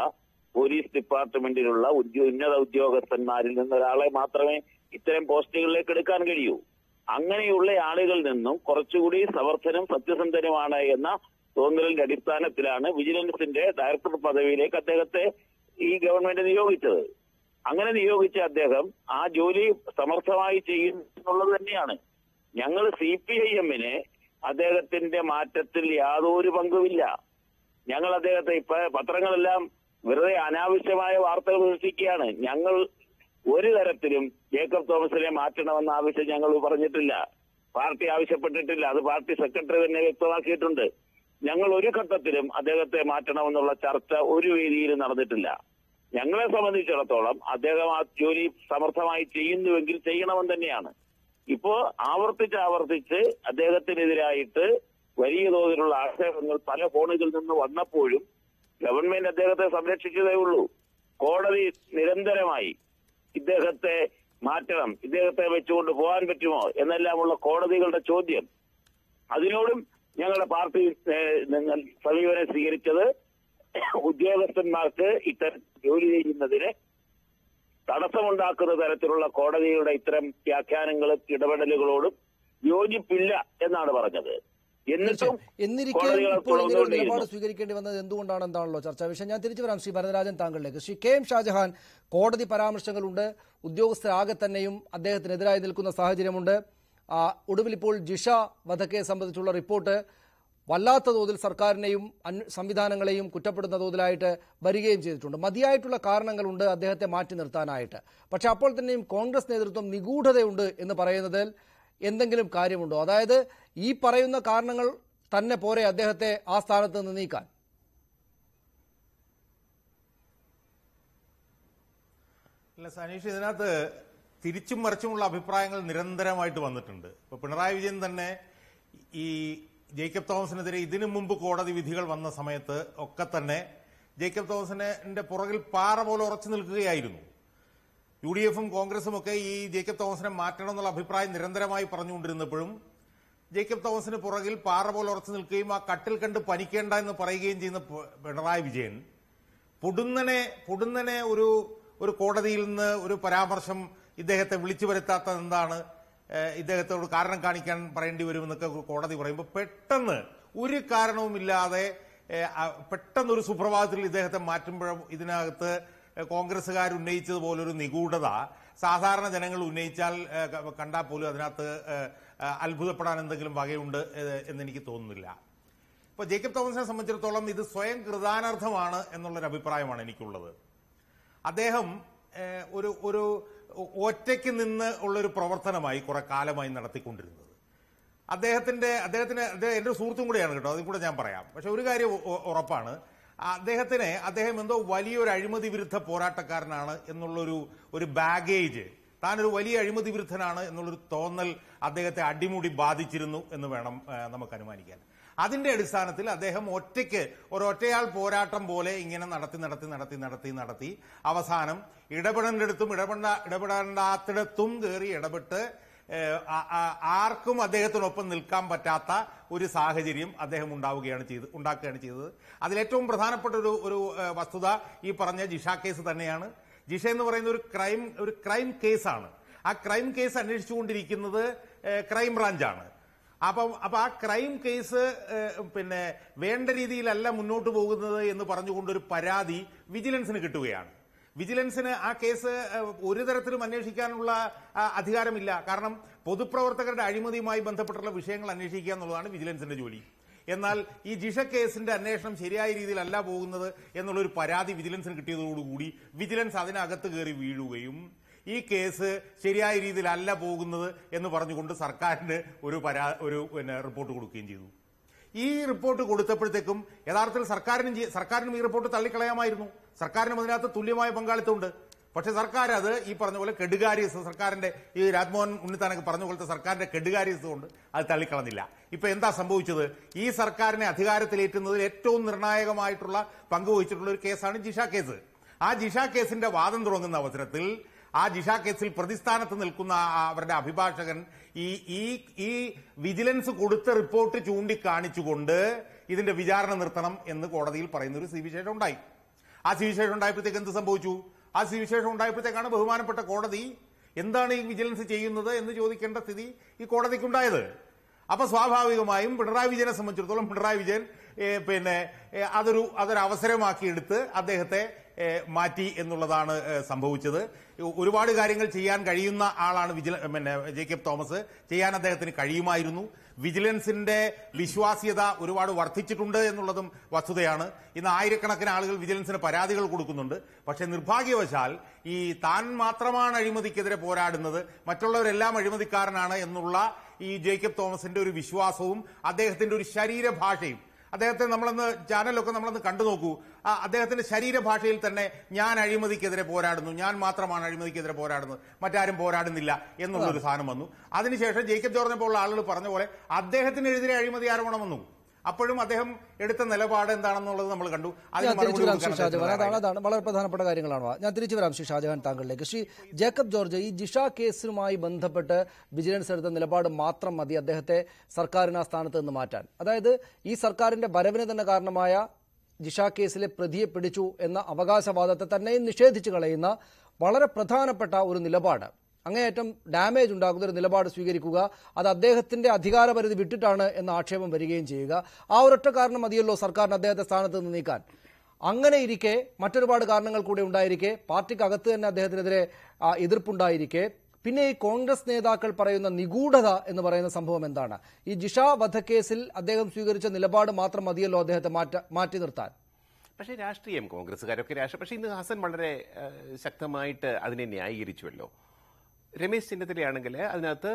പോലീസ് ഡിപ്പാർട്ട്മെന്റിലുള്ള ഉന്നത ഉദ്യോഗസ്ഥന്മാരിൽ നിന്നൊരാളെ മാത്രമേ ഇത്തരം പോസ്റ്റുകളിലേക്ക് എടുക്കാൻ കഴിയൂ. അങ്ങനെയുള്ള ആളുകളിൽ നിന്നും കുറച്ചുകൂടി സമർത്ഥനും സത്യസന്ധനുമാണ് എന്ന തോന്നലിന്റെ അടിസ്ഥാനത്തിലാണ് വിജിലൻസിന്റെ ഡയറക്ടർ പദവിയിലേക്ക് അദ്ദേഹത്തെ ഈ ഗവൺമെന്റ് നിയോഗിച്ചത്. അങ്ങനെ നിയോഗിച്ച അദ്ദേഹം ആ ജോലി സമർത്ഥമായി ചെയ്യുന്നുള്ളത് തന്നെയാണ്. ഞങ്ങൾ CPIM-ന് അദ്ദേഹത്തിന്റെ മാറ്റത്തിൽ യാതൊരു പങ്കുമില്ല. ഞങ്ങൾ അദ്ദേഹത്തെ ഇപ്പൊ പത്രങ്ങളെല്ലാം വെറുതെ അനാവശ്യമായ വാർത്തകൾ സൃഷ്ടിക്കുകയാണ്. ഞങ്ങൾ ഒരു തരത്തിലും ജേക്കബ് തോമസിനെ മാറ്റണമെന്ന ആവശ്യം ഞങ്ങൾ പറഞ്ഞിട്ടില്ല, പാർട്ടി ആവശ്യപ്പെട്ടിട്ടില്ല. അത് പാർട്ടി സെക്രട്ടറി തന്നെ വ്യക്തമാക്കിയിട്ടുണ്ട്. ഞങ്ങൾ ഒരു ഘട്ടത്തിലും അദ്ദേഹത്തെ മാറ്റണമെന്നുള്ള ചർച്ച ഒരു വേദിയിലും നടന്നിട്ടില്ല. ഞങ്ങളെ സംബന്ധിച്ചിടത്തോളം അദ്ദേഹം ആ ജോലി സമർത്ഥമായി ചെയ്യുന്നുവെങ്കിൽ ചെയ്യണമെന്ന് തന്നെയാണ്. ഇപ്പോ ആവർത്തിച്ച് അദ്ദേഹത്തിനെതിരായിട്ട് വലിയ തോതിലുള്ള ആക്ഷേപങ്ങൾ പല കോണുകളിൽ നിന്ന് വന്നപ്പോഴും ഗവൺമെന്റ് അദ്ദേഹത്തെ സംരക്ഷിച്ചതേ ഉള്ളൂ. കോടതി നിരന്തരമായി ഇദ്ദേഹത്തെ മാറ്റണം, ഇദ്ദേഹത്തെ വെച്ചുകൊണ്ട് പോകാൻ പറ്റുമോ എന്നെല്ലാമുള്ള കോടതികളുടെ ചോദ്യം, അതിനോടും ഞങ്ങളുടെ പാർട്ടി സമീപനം സ്വീകരിച്ചത് ഉദ്യോഗസ്ഥന്മാർക്ക് ഇത്തരം ജോലി ചെയ്യുന്നതിന് തടസ്സമുണ്ടാക്കുന്ന തരത്തിലുള്ള കോടതിയുടെ ഇത്തരം വ്യാഖ്യാനങ്ങളും ഇടപെടലുകളോടും യോജിപ്പില്ല എന്നാണ് പറഞ്ഞത്. എന്നിട്ടും നിലപാട് സ്വീകരിക്കേണ്ടി വന്നത് എന്തുകൊണ്ടാണ് എന്താണല്ലോ ചർച്ചാ വിഷയം. ഞാൻ തിരിച്ചു വരാം ശ്രീ ഭരതരാജൻ താങ്കളിലേക്ക്. ശ്രീ KM ഷാജഹാൻ, കോടതി പരാമർശങ്ങളുണ്ട്, ഉദ്യോഗസ്ഥരാകെ തന്നെയും അദ്ദേഹത്തിനെതിരായി നിൽക്കുന്ന സാഹചര്യമുണ്ട്. ഒടുവിൽ ഇപ്പോൾ ജിഷ വധക്കേസ് സംബന്ധിച്ചുള്ള റിപ്പോർട്ട് വല്ലാത്ത തോതിൽ സർക്കാരിനെയും സംവിധാനങ്ങളെയും കുറ്റപ്പെടുന്ന തോതിലായിട്ട് വരികയും ചെയ്തിട്ടുണ്ട്. മതിയായിട്ടുള്ള കാരണങ്ങളുണ്ട് അദ്ദേഹത്തെ മാറ്റി നിർത്താനായിട്ട്. പക്ഷെ അപ്പോൾ തന്നെയും കോൺഗ്രസ് നേതൃത്വം നിഗൂഢതയുണ്ട് എന്ന് പറയുന്നതിൽ എന്തെങ്കിലും കാര്യമുണ്ടോ? അതായത് ഈ പറയുന്ന കാരണങ്ങൾ തന്നെ പോരെ അദ്ദേഹത്തെ ആ സ്ഥാനത്ത് നിന്ന് നീക്കാൻ? അല്ല സനീഷ്, ഇതിനകത്ത് തിരിച്ചും മറിച്ചുമുള്ള അഭിപ്രായങ്ങൾ നിരന്തരമായിട്ട് വന്നിട്ടുണ്ട്. ഇപ്പൊ പിണറായി വിജയൻ തന്നെ ഈ ജേക്കബ് തോമസിനെതിരെ ഇതിനു മുമ്പ് കോടതി വിധികൾ വന്ന സമയത്ത് ഒക്കെ തന്നെ ജേക്കബ് തോമസിന്റെ പുറകിൽ പാറ പോലെ ഉറച്ചു നിൽക്കുകയായിരുന്നു. UDF-ഉം കോൺഗ്രസും ഒക്കെ ഈ ജേക്കബ് തോമസിനെ മാറ്റണം എന്നുള്ള അഭിപ്രായം നിരന്തരമായി പറഞ്ഞുകൊണ്ടിരുന്നപ്പോഴും ജേക്കബ് തോമസിന് പുറകിൽ പാറ പോലെ ഉറച്ചു നിൽക്കുകയും ആ കട്ടിൽ കണ്ട് പനിക്കേണ്ട എന്ന് പറയുകയും ചെയ്യുന്ന പിണറായി വിജയൻ പൊടുന്നനെ ഒരു കോടതിയിൽ നിന്ന് ഒരു പരാമർശം ഇദ്ദേഹത്തെ വിളിച്ചു വരുത്താത്തത് എന്താണ്, ഇദ്ദേഹത്തോട് കാരണം കാണിക്കാൻ പറയേണ്ടി വരുമെന്നൊക്കെ കോടതി പറയുമ്പോൾ പെട്ടെന്ന് ഒരു കാരണവുമില്ലാതെ പെട്ടെന്നൊരു സുപ്രഭാതത്തിൽ ഇദ്ദേഹത്തെ മാറ്റുമ്പോഴും ഇതിനകത്ത് കോൺഗ്രസുകാർ ഉന്നയിച്ചതുപോലൊരു നിഗൂഢത സാധാരണ ജനങ്ങൾ ഉന്നയിച്ചാൽ കണ്ടാൽ പോലും അതിനകത്ത് അത്ഭുതപ്പെടാൻ എന്തെങ്കിലും വകയുണ്ട് എന്നെനിക്ക് തോന്നുന്നില്ല. ഇപ്പൊ ജേക്കബ് തോമസിനെ സംബന്ധിച്ചിടത്തോളം ഇത് സ്വയം കൃതാനർത്ഥമാണ് എന്നുള്ളൊരു അഭിപ്രായമാണ് എനിക്കുള്ളത്. അദ്ദേഹം ഒരു ഒറ്റയ്ക്ക് നിന്ന് ഉള്ളൊരു പ്രവർത്തനമായി കുറെ കാലമായി നടത്തിക്കൊണ്ടിരുന്നത്. അദ്ദേഹത്തിന് എന്റെ സുഹൃത്തും കൂടെയാണ് കേട്ടോ, അതും കൂടെ ഞാൻ പറയാം. പക്ഷെ ഒരു കാര്യം ഉറപ്പാണ്, അദ്ദേഹം എന്തോ വലിയൊരു അഴിമതി വിരുദ്ധ പോരാട്ടക്കാരനാണ് എന്നുള്ളൊരു ബാഗേജ്, താനൊരു വലിയ അഴിമതി വിരുദ്ധനാണ് എന്നുള്ളൊരു തോന്നൽ അദ്ദേഹത്തെ അടിമുടി ബാധിച്ചിരുന്നു എന്ന് വേണം നമുക്ക് അനുമാനിക്കാൻ. അതിന്റെ അടിസ്ഥാനത്തിൽ അദ്ദേഹം ഒറ്റയാൾ പോരാട്ടം പോലെ ഇങ്ങനെ നടത്തി അവസാനം ഇടപെടേണ്ടിടത്തും ഇടപെടേണ്ടാത്തിടത്തും കയറി ഇടപെട്ട് ആർക്കും അദ്ദേഹത്തിനൊപ്പം നിൽക്കാൻ പറ്റാത്ത ഒരു സാഹചര്യം അദ്ദേഹം ഉണ്ടാക്കുകയാണ് ചെയ്തത്. അതിലേറ്റവും പ്രധാനപ്പെട്ട ഒരു വസ്തുത ഈ പറഞ്ഞ ജിഷ കേസ് തന്നെയാണ്. ജിഷ എന്ന് പറയുന്ന ഒരു ക്രൈം കേസാണ്. ആ ക്രൈം കേസ് അന്വേഷിച്ചുകൊണ്ടിരിക്കുന്നത് ക്രൈംബ്രാഞ്ചാണ്. അപ്പൊ ആ ക്രൈം കേസ് വേണ്ട രീതിയിലല്ല മുന്നോട്ട് പോകുന്നത് എന്ന് പറഞ്ഞുകൊണ്ടൊരു പരാതി വിജിലൻസിന് കിട്ടുകയാണ്. വിജിലൻസിന് ആ കേസ് ഒരു തരത്തിലും അന്വേഷിക്കാനുള്ള അധികാരമില്ല. കാരണം പൊതുപ്രവർത്തകരുടെ അഴിമതിയുമായി ബന്ധപ്പെട്ടുള്ള വിഷയങ്ങൾ അന്വേഷിക്കുക എന്നുള്ളതാണ് വിജിലൻസിന്റെ ജോലി. എന്നാൽ ഈ ജിഷ കേസിന്റെ അന്വേഷണം ശരിയായ രീതിയിലല്ല പോകുന്നത് എന്നുള്ളൊരു പരാതി വിജിലൻസിന് കിട്ടിയതോടുകൂടി വിജിലൻസ് അതിനകത്ത് കയറി വീഴുകയും ഈ കേസ് ശരിയായ രീതിയിലല്ല പോകുന്നത് എന്ന് പറഞ്ഞുകൊണ്ട് സർക്കാരിന് ഒരു റിപ്പോർട്ട് കൊടുക്കുകയും ചെയ്തു. ഈ റിപ്പോർട്ട് കൊടുത്തപ്പോഴത്തേക്കും യഥാർത്ഥത്തിൽ സർക്കാരിനും ഈ റിപ്പോർട്ട് തള്ളിക്കളയാമായിരുന്നു. സർക്കാരിനും അതിനകത്ത് തുല്യമായ പങ്കാളിത്തമുണ്ട്. പക്ഷെ സർക്കാർ അത് ഈ പറഞ്ഞ പോലെ കെടുകാര്യസ്ഥ സർക്കാരിന്റെ ഈ രാജ്മോഹൻ ഉണ്ണിത്താനൊക്കെ പറഞ്ഞ പോലത്തെ സർക്കാരിന്റെ കെടുകാര്യസ്ഥ കൊണ്ട് അത് തള്ളിക്കളഞ്ഞില്ല. ഇപ്പൊ എന്താ സംഭവിച്ചത്? ഈ സർക്കാരിനെ അധികാരത്തിലേറ്റുന്നതിൽ ഏറ്റവും നിർണായകമായിട്ടുള്ള പങ്കുവഹിച്ചിട്ടുള്ള ഒരു കേസാണ് ജിഷ കേസ്. ആ ജിഷ കേസിന്റെ വാദം തുടങ്ങുന്ന അവസരത്തിൽ ആ ജിഷ കേസിൽ പ്രതിസ്ഥാനത്ത് നിൽക്കുന്ന അവരുടെ അഭിഭാഷകൻ ഈ വിജിലൻസ് കൊടുത്ത റിപ്പോർട്ട് ചൂണ്ടിക്കാണിച്ചുകൊണ്ട് ഇതിന്റെ വിചാരണ നിർത്തണം എന്ന് കോടതിയിൽ പറയുന്ന ഒരു സ്ഥിതിവിശേഷം ഉണ്ടായി. ആ സ്ഥിതിവിശേഷം ഉണ്ടായപ്പോഴത്തേക്ക് എന്ത് സംഭവിച്ചു? ആ സ്ഥിതിവിശേഷം ഉണ്ടായപ്പോഴത്തേക്കാണ് ബഹുമാനപ്പെട്ട കോടതി എന്താണ് ഈ വിജിലൻസ് ചെയ്യുന്നത് എന്ന് ചോദിക്കേണ്ട സ്ഥിതി ഈ കോടതിക്കുണ്ടായത്. അപ്പൊ സ്വാഭാവികമായും പിണറായി വിജയനെ സംബന്ധിച്ചിടത്തോളം പിണറായി വിജയൻ അതൊരു അവസരമാക്കി എടുത്ത് അദ്ദേഹത്തെ മാറ്റി എന്നുള്ളതാണ് സംഭവിച്ചത്. ഒരുപാട് കാര്യങ്ങൾ ചെയ്യാൻ കഴിയുന്ന ആളാണ് ജേക്കബ് തോമസ്. ചെയ്യാൻ അദ്ദേഹത്തിന് കഴിയുമായിരുന്നു. വിജിലൻസിന്റെ വിശ്വാസ്യത ഒരുപാട് വർദ്ധിച്ചിട്ടുണ്ട് എന്നുള്ളതും വസ്തുതയാണ്. ഇന്ന് ആയിരക്കണക്കിന് ആളുകൾ വിജിലൻസിന് പരാതികൾ കൊടുക്കുന്നുണ്ട്. പക്ഷെ നിർഭാഗ്യവശാൽ ഈ താൻ മാത്രമാണ് അഴിമതിക്കെതിരെ പോരാടുന്നത്, മറ്റുള്ളവരെല്ലാം അഴിമതിക്കാരനാണ് എന്നുള്ള ഈ ജേക്കബ് തോമസിന്റെ ഒരു വിശ്വാസവും അദ്ദേഹത്തിന്റെ ഒരു ശരീരഭാഷയും, അദ്ദേഹത്തെ ചാനലൊക്കെ നമ്മളൊന്ന് കണ്ടു നോക്കൂ. അദ്ദേഹത്തിന്റെ ശരീരഭാഷയിൽ തന്നെ ഞാൻ അഴിമതിക്കെതിരെ പോരാടുന്നു, ഞാൻ മാത്രമാണ് അഴിമതിക്കെതിരെ പോരാടുന്നത്, മറ്റാരും പോരാടുന്നില്ല എന്നുള്ളൊരു സാധനം വന്നു. അതിനുശേഷം ജേക്കബ് ജോർജിനെ പോലുള്ള ആളുകൾ പറഞ്ഞ പോലെ അദ്ദേഹത്തിനെതിരെ അഴിമതി ആരോപണം വന്നു. അപ്പോഴും അദ്ദേഹം എടുത്ത നിലപാട് എന്താണെന്നുള്ളത് നമ്മൾ കണ്ടു. അതാണ് വളരെ പ്രധാനപ്പെട്ട കാര്യങ്ങളാണ്. ഞാൻ തിരിച്ചു വരാം ശ്രീ ഷാജഹാൻ താങ്കളിലേക്ക്. ശ്രീ ജേക്കബ് ജോർജ്, ഈ ജിഷ കേസുമായി ബന്ധപ്പെട്ട് വിജിലൻസ് എടുത്ത നിലപാട് മാത്രം മതി അദ്ദേഹത്തെ സർക്കാരിന് ആ സ്ഥാനത്ത് നിന്ന് മാറ്റാൻ? അതായത് ഈ സർക്കാരിന്റെ വരവിന് തന്നെ കാരണമായ ജിഷ കേസിലെ പ്രതിയെ പിടിച്ചു എന്ന അവകാശവാദത്തെ തന്നെയും നിഷേധിച്ചു കളയുന്ന വളരെ പ്രധാനപ്പെട്ട ഒരു നിലപാട്, അങ്ങേയറ്റം ഡാമേജ് ഉണ്ടാകുന്ന ഒരു നിലപാട് സ്വീകരിക്കുക, അത് അദ്ദേഹത്തിന്റെ അധികാരപരിധി വിട്ടിട്ടാണ് എന്ന ആക്ഷേപം വരികയും ചെയ്യുക. ആ ഒരൊറ്റ കാരണം മതിയല്ലോ സർക്കാരിന് അദ്ദേഹത്തെ സ്ഥാനത്ത് നിന്ന് നീക്കാൻ. അങ്ങനെ ഇരിക്കെ മറ്റൊരുപാട് കാരണങ്ങൾ കൂടി ഉണ്ടായിരിക്കെ, പാർട്ടിക്കകത്ത് തന്നെ അദ്ദേഹത്തിനെതിരെ എതിർപ്പുണ്ടായിരിക്കെ, പിന്നെ ഈ കോൺഗ്രസ് നേതാക്കൾ പറയുന്ന നിഗൂഢത എന്ന് പറയുന്ന സംഭവം എന്താണ്? ഈ ജിഷ വധക്കേസിൽ അദ്ദേഹം സ്വീകരിച്ച നിലപാട് മാത്രം മതിയല്ലോ അദ്ദേഹത്തെ മാറ്റി നിർത്താൻ? പക്ഷേ രാഷ്ട്രീയം, കോൺഗ്രസ്സുകാരൊക്കെ രാഷ്ട്രീയം. പക്ഷേ ഇന്ന് ഹസൻ വളരെ ശക്തമായിട്ട് അതിനെ ന്യായീകരിച്ചുവല്ലോ. രമേശ് ചെന്നിത്തലയാണെങ്കിൽ അതിനകത്ത്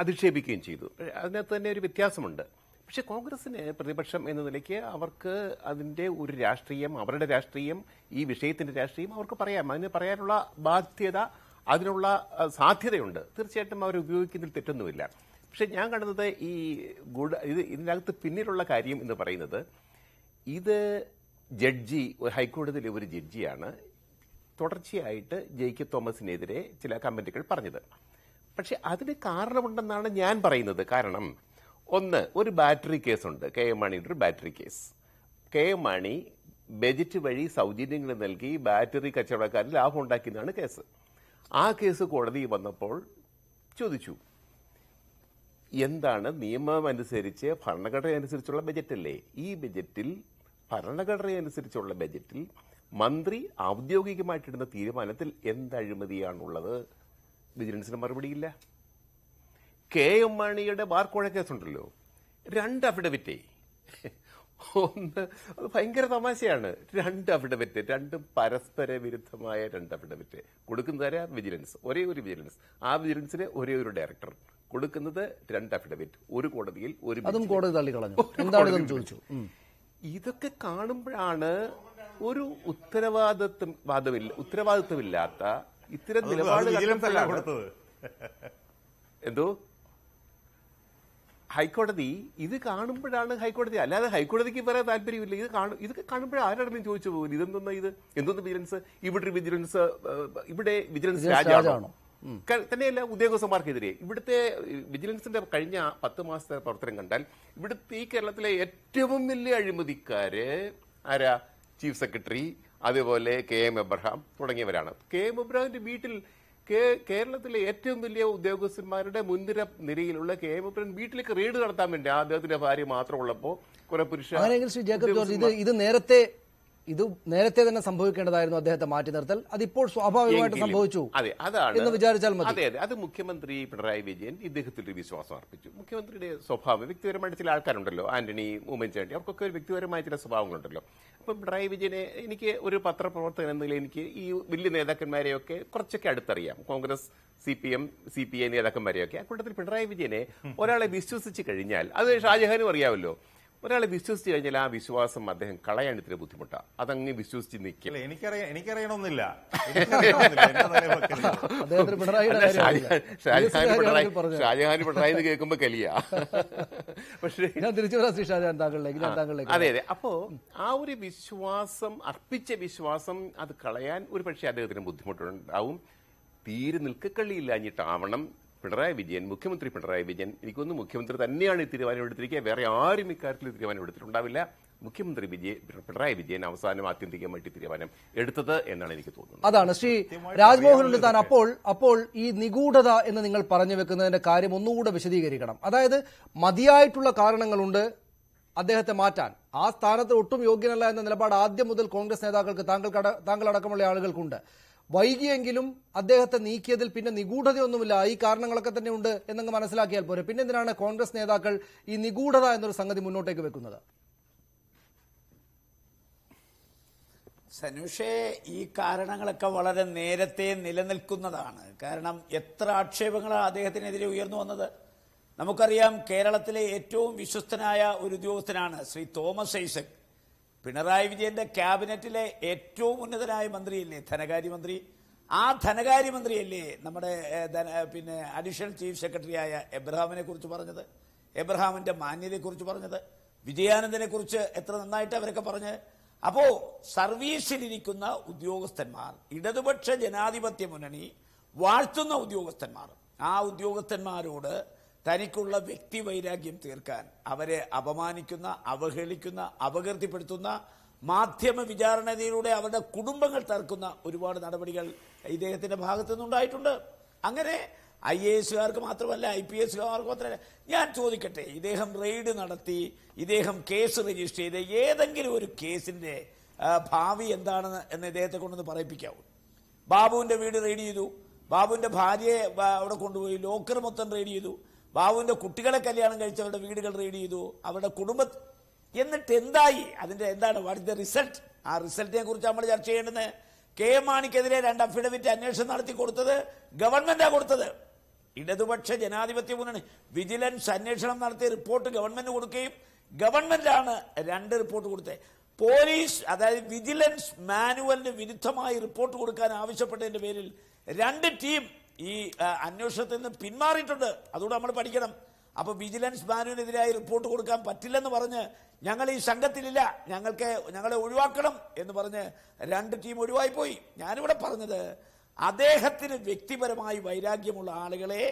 അധിക്ഷേപിക്കുകയും ചെയ്തു. അതിനകത്ത് തന്നെ ഒരു വ്യത്യാസമുണ്ട്. പക്ഷെ കോൺഗ്രസിന് പ്രതിപക്ഷം എന്ന നിലയ്ക്ക് അവർക്ക് അതിന്റെ ഒരു രാഷ്ട്രീയം, അവരുടെ രാഷ്ട്രീയം, ഈ വിഷയത്തിന്റെ രാഷ്ട്രീയം അവർക്ക് പറയാം. അതിന് പറയാനുള്ള ബാധ്യത, അതിനുള്ള സാധ്യതയുണ്ട്. തീർച്ചയായിട്ടും അവർ ഉപയോഗിക്കുന്നതിൽ തെറ്റൊന്നുമില്ല. പക്ഷെ ഞാൻ കാണുന്നത് ഇതിനകത്ത് പിന്നിലുള്ള കാര്യം എന്ന് പറയുന്നത്, ഇത് ജഡ്ജി, ഹൈക്കോടതിയിലെ ഒരു ജഡ്ജിയാണ് തുടർച്ചയായിട്ട് ജേക്കബ് തോമസിനെതിരെ ചില കമന്റുകൾ പറഞ്ഞത്. പക്ഷെ അതിന് കാരണമുണ്ടെന്നാണ് ഞാൻ പറയുന്നത്. കാരണം ഒന്ന്, ഒരു ബാറ്ററി കേസുണ്ട്, കെ എം മാണിയുടെ ഒരു battery case. K M Mani budget വഴി സൗജന്യങ്ങൾ നൽകി ബാറ്ററി കച്ചവടക്കാരിൽ ലാഭം ഉണ്ടാക്കിയതാണ് കേസ്. ആ കേസ് കോടതി വന്നപ്പോൾ ചോദിച്ചു, എന്താണ് നിയമം അനുസരിച്ച്, ഭരണഘടന അനുസരിച്ചുള്ള ബജറ്റല്ലേ, ഈ ബജറ്റിൽ, ഭരണഘടന അനുസരിച്ചുള്ള ബജറ്റിൽ മന്ത്രി ഔദ്യോഗികമായിട്ടിടുന്ന തീരുമാനത്തിൽ എന്ത് അഴിമതിയാണുള്ളത്? വിജിലൻസിന് മറുപടിയില്ല. കെ എം മാണിയുടെ ബാർക്കോഴ കേസുണ്ടല്ലോ, 2 അഫിഡവിറ്റ്. ഒന്ന്, അത് ഭയങ്കര തമാശയാണ്. 2 അഫിഡവിറ്റ്, 2 പരസ്പര വിരുദ്ധമായ 2 അഫിഡവിറ്റ്. കൊടുക്കുന്നതാരാ? വിജിലൻസ്, ഒരേ ഒരു വിജിലൻസ്. ആ വിജിലൻസിന് ഒരേ ഒരു ഡയറക്ടർ. കൊടുക്കുന്നത് 2 അഫിഡവിറ്റ്, ഒരു കോടതിയിൽ അതും കോടതി തള്ളിക്കളഞ്ഞു. എന്താണെന്ന് ചോദിച്ചു. ഇതൊക്കെ കാണുമ്പോഴാണ് ഒരു ഉത്തരവാദിത്വമില്ലാത്ത ഇത്തരം നിലപാടുകൾ. എന്തോ ഹൈക്കോടതി ഇത് കാണുമ്പോഴാണ് ഹൈക്കോടതി, അല്ലാതെ ഹൈക്കോടതിക്ക് വേറെ താല്പര്യമില്ല. ഇതൊക്കെ കാണുമ്പോഴേ ആരാണെങ്കിലും ചോദിച്ചു പോകും, എന്തോന്ന് വിജിലൻസ്, ഇവിടെ വിജിലൻസ് രാജാണോ? തന്നെയല്ല, ഉദ്യോഗസ്ഥന്മാർക്കെതിരെ ഇവിടുത്തെ വിജിലൻസിന്റെ കഴിഞ്ഞ 10 മാസത്തെ പ്രവർത്തനം കണ്ടാൽ ഇവിടുത്തെ ഈ കേരളത്തിലെ ഏറ്റവും വലിയ അഴിമതിക്കാര് ആരാ? ചീഫ് സെക്രട്ടറി, അതേപോലെ കെ എം എബ്രഹാം തുടങ്ങിയവരാണ്. കെ എം എബ്രഹാമിന്റെ വീട്ടിൽ കേരളത്തിലെ ഏറ്റവും വലിയ ഉദ്യോഗസ്ഥന്മാരുടെ മുൻനിര നിരയിലുള്ള കെ എം എബ്രഹാം വീട്ടിലേക്ക് റെയ്ഡ് നടത്താൻ വേണ്ടി അദ്ദേഹത്തിന്റെ ഭാര്യ മാത്രം ഉള്ളപ്പോ കുറെ പുരുഷ. ഇത് നേരത്തെ തന്നെ സംഭവിക്കേണ്ടതായിരുന്നു, അദ്ദേഹത്തെ മാറ്റി നിർത്തൽ. അതിപ്പോൾ സ്വാഭാവികമായിട്ട് സംഭവിച്ചു എന്ന് വിചാരിച്ചാൽ മതി. അതെ, അത് മുഖ്യമന്ത്രി പിണറായി വിജയൻ ഇദ്ദേഹത്തിൽ വിശ്വാസം അർപ്പിച്ചു. മുഖ്യമന്ത്രിയുടെ സ്വഭാവം, വ്യക്തിപരമായിട്ട് ചില ആൾക്കാരുണ്ടല്ലോ, ആന്റണി, ഉമ്മൻചാണ്ടി, അവർക്കൊക്കെ ഒരു വ്യക്തിപരമായ ചില സ്വഭാവങ്ങളുണ്ടല്ലോ. അപ്പം പിണറായി വിജയനെ എനിക്ക് ഒരു പത്രപ്രവർത്തകൻ എന്നതിൽ എനിക്ക് ഈ വലിയ നേതാക്കന്മാരെയൊക്കെ കുറച്ചൊക്കെ അടുത്തറിയാം. Congress, CPM, CPI നേതാക്കന്മാരെയൊക്കെ. അക്കൂട്ടത്തിൽ പിണറായി വിജയനെ ഒരാളെ വിശ്വസിച്ച് കഴിഞ്ഞാൽ, അത് ഷാജഹാനും അറിയാമല്ലോ, ഒരാളെ വിശ്വസിച്ച് കഴിഞ്ഞാൽ ആ വിശ്വാസം അദ്ദേഹം കളയാൻ ഇത്തിരി ബുദ്ധിമുട്ടാണ്. അതങ്ങ് വിശ്വസിച്ച് നിൽക്കില്ല. എനിക്കറിയണമെന്നില്ല. ഷാജഹാൻ പിണറായി എന്ന് കേൾക്കുമ്പോ കലിയ. പക്ഷേ അതെ അതെ. അപ്പോ ആ ഒരു വിശ്വാസം, അർപ്പിച്ച വിശ്വാസം, അത് കളയാൻ ഒരു പക്ഷേ അദ്ദേഹത്തിന് ബുദ്ധിമുട്ടുണ്ടാവും. തീരെ നിൽക്കക്കള്ളിയില്ലാഞ്ഞിട്ടാവണം പിണറായി വിജയൻ, മുഖ്യമന്ത്രി പിണറായി വിജയൻ, എനിക്കൊന്ന് മുഖ്യമന്ത്രി തന്നെയാണ് ഈ തീരുമാനം എടുത്തിരിക്കുക. വേറെ ആരും ഇക്കാര്യത്തിൽ തീരുമാനം എടുത്തിട്ടുണ്ടാവില്ല. മുഖ്യമന്ത്രി പിണറായി വിജയൻ അവസാനം ആത്യന്തികമായിട്ട് തീരുമാനം എടുത്തത് എന്നാണ് എനിക്ക് തോന്നുന്നത്. അതാണ് ശ്രീ രാജ്മോഹൻ ഉണ്ണിത്താൻ. അപ്പോൾ ഈ നിഗൂഢത എന്ന് നിങ്ങൾ പറഞ്ഞു വെക്കുന്നതിന്റെ കാര്യം ഒന്നുകൂടെ വിശദീകരിക്കണം. അതായത് മതിയായിട്ടുള്ള കാരണങ്ങളുണ്ട് അദ്ദേഹത്തെ മാറ്റാൻ. ആ സ്ഥാനത്ത് ഒട്ടും യോഗ്യനല്ല എന്ന നിലപാട് ആദ്യം മുതൽ കോൺഗ്രസ് നേതാക്കൾക്ക്, താങ്കളടക്കമുള്ള ആളുകൾക്കുണ്ട്. വൈകിയെങ്കിലും അദ്ദേഹത്തെ നീക്കിയതിൽ പിന്നെ നിഗൂഢതയൊന്നുമില്ല, ഈ കാരണങ്ങളൊക്കെ തന്നെ ഉണ്ട് എന്നങ്ങ് മനസ്സിലാക്കിയാൽ പോരെ. പിന്നെ എന്തിനാണ് കോൺഗ്രസ് നേതാക്കൾ ഈ നിഗൂഢത എന്നൊരു സംഗതി മുന്നോട്ടേക്ക് വെക്കുന്നത്? സനുഷേ, ഈ കാരണങ്ങളൊക്കെ വളരെ നേരത്തെ നിലനിൽക്കുന്നതാണ്. കാരണം എത്ര ആക്ഷേപങ്ങളാണ് അദ്ദേഹത്തിനെതിരെ ഉയർന്നു വന്നത്. നമുക്കറിയാം, കേരളത്തിലെ ഏറ്റവും വിശ്വസ്തനായ ഒരു ഉദ്യോഗസ്ഥനാണ് ശ്രീ തോമസ് ഐസക്. പിണറായി വിജയന്റെ ക്യാബിനറ്റിലെ ഏറ്റവും ഉന്നതനായ മന്ത്രിയല്ലേ ധനകാര്യമന്ത്രി. ആ ധനകാര്യമന്ത്രിയല്ലേ നമ്മുടെ അഡീഷണൽ ചീഫ് സെക്രട്ടറിയായ എബ്രഹാമിനെ കുറിച്ച് പറഞ്ഞത്, എബ്രഹാമിന്റെ മാന്യതയെക്കുറിച്ച് പറഞ്ഞത്, വിജയാനന്ദനെ കുറിച്ച് എത്ര നന്നായിട്ട് അവരൊക്കെ പറഞ്ഞ്. അപ്പോ സർവീസിലിരിക്കുന്ന ഉദ്യോഗസ്ഥന്മാർ, ഇടതുപക്ഷ ജനാധിപത്യ മുന്നണി വാഴ്ത്തുന്ന ഉദ്യോഗസ്ഥന്മാർ, ആ ഉദ്യോഗസ്ഥന്മാരോട് തനിക്കുള്ള വ്യക്തിവൈരാഗ്യം തീർക്കാൻ അവരെ അപമാനിക്കുന്ന, അവഹേളിക്കുന്ന, അപകീർത്തിപ്പെടുത്തുന്ന, മാധ്യമ വിചാരണയിലൂടെ അവരുടെ കുടുംബങ്ങൾ തകർക്കുന്ന ഒരുപാട് നടപടികൾ ഇദ്ദേഹത്തിന്റെ ഭാഗത്തു നിന്നുണ്ടായിട്ടുണ്ട്. അങ്ങനെ IASകാർക്ക് മാത്രമല്ല, IPSകാർക്ക് മാത്രമല്ല. ഞാൻ ചോദിക്കട്ടെ, ഇദ്ദേഹം റെയ്ഡ് നടത്തി, ഇദ്ദേഹം കേസ് രജിസ്റ്റർ ചെയ്ത് ഏതെങ്കിലും ഒരു കേസിന്റെ ഭാവി എന്താണെന്ന് എന്ന് ഇദ്ദേഹത്തെ കൊണ്ടൊന്ന് പറയിപ്പിക്കാവൂ. ബാബുവിന്റെ വീട് റെയ്ഡ് ചെയ്തു, ബാബുവിന്റെ ഭാര്യയെ അവിടെ കൊണ്ടുപോയി, ലോക്കർ മൊത്തം റെയ്ഡ് ചെയ്തു, ബാബുവിന്റെ കുട്ടികളെ കല്യാണം കഴിച്ചവരുടെ വീടുകൾ റെയ്ഡ് ചെയ്തു, അവരുടെ എന്നിട്ട് എന്തായി? അതിന്റെ എന്താണ്, വാട്ട് ഇസ് ദ റിസൾട്ട്? ആ റിസൾട്ടിനെ കുറിച്ച് നമ്മൾ ചർച്ച ചെയ്യേണ്ടത്. KM മാണിക്കെതിരെ 2 അഫിഡവിറ്റ് അന്വേഷണം നടത്തി കൊടുത്തത് ഗവൺമെന്റാണ് കൊടുത്തത്. ഇടതുപക്ഷ ജനാധിപത്യ മുന്നണി വിജിലൻസ് അന്വേഷണം നടത്തിയ റിപ്പോർട്ട് ഗവൺമെന്റ് കൊടുക്കുകയും ഗവൺമെന്റാണ് 2 റിപ്പോർട്ട് കൊടുത്തത്. പോലീസ്, അതായത് വിജിലൻസ് മാനുവലിന് വിരുദ്ധമായി റിപ്പോർട്ട് കൊടുക്കാൻ ആവശ്യപ്പെട്ടതിന്റെ പേരിൽ 2 ടീം ഈ അന്വേഷണത്തിൽ നിന്ന് പിന്മാറിയിട്ടുണ്ട്. അതുകൊണ്ട് നമ്മൾ പഠിക്കണം. അപ്പൊ വിജിലൻസ് മാനുവലിനെതിരായി റിപ്പോർട്ട് കൊടുക്കാൻ പറ്റില്ലെന്ന് പറഞ്ഞ് ഞങ്ങൾ ഈ സംഘത്തിലില്ല, ഞങ്ങളെ ഒഴിവാക്കണം എന്ന് പറഞ്ഞ് 2 ടീം ഒഴിവായി പോയി. ഞാനിവിടെ പറഞ്ഞത്, അദ്ദേഹത്തിന് വ്യക്തിപരമായി വൈരാഗ്യമുള്ള ആളുകളെ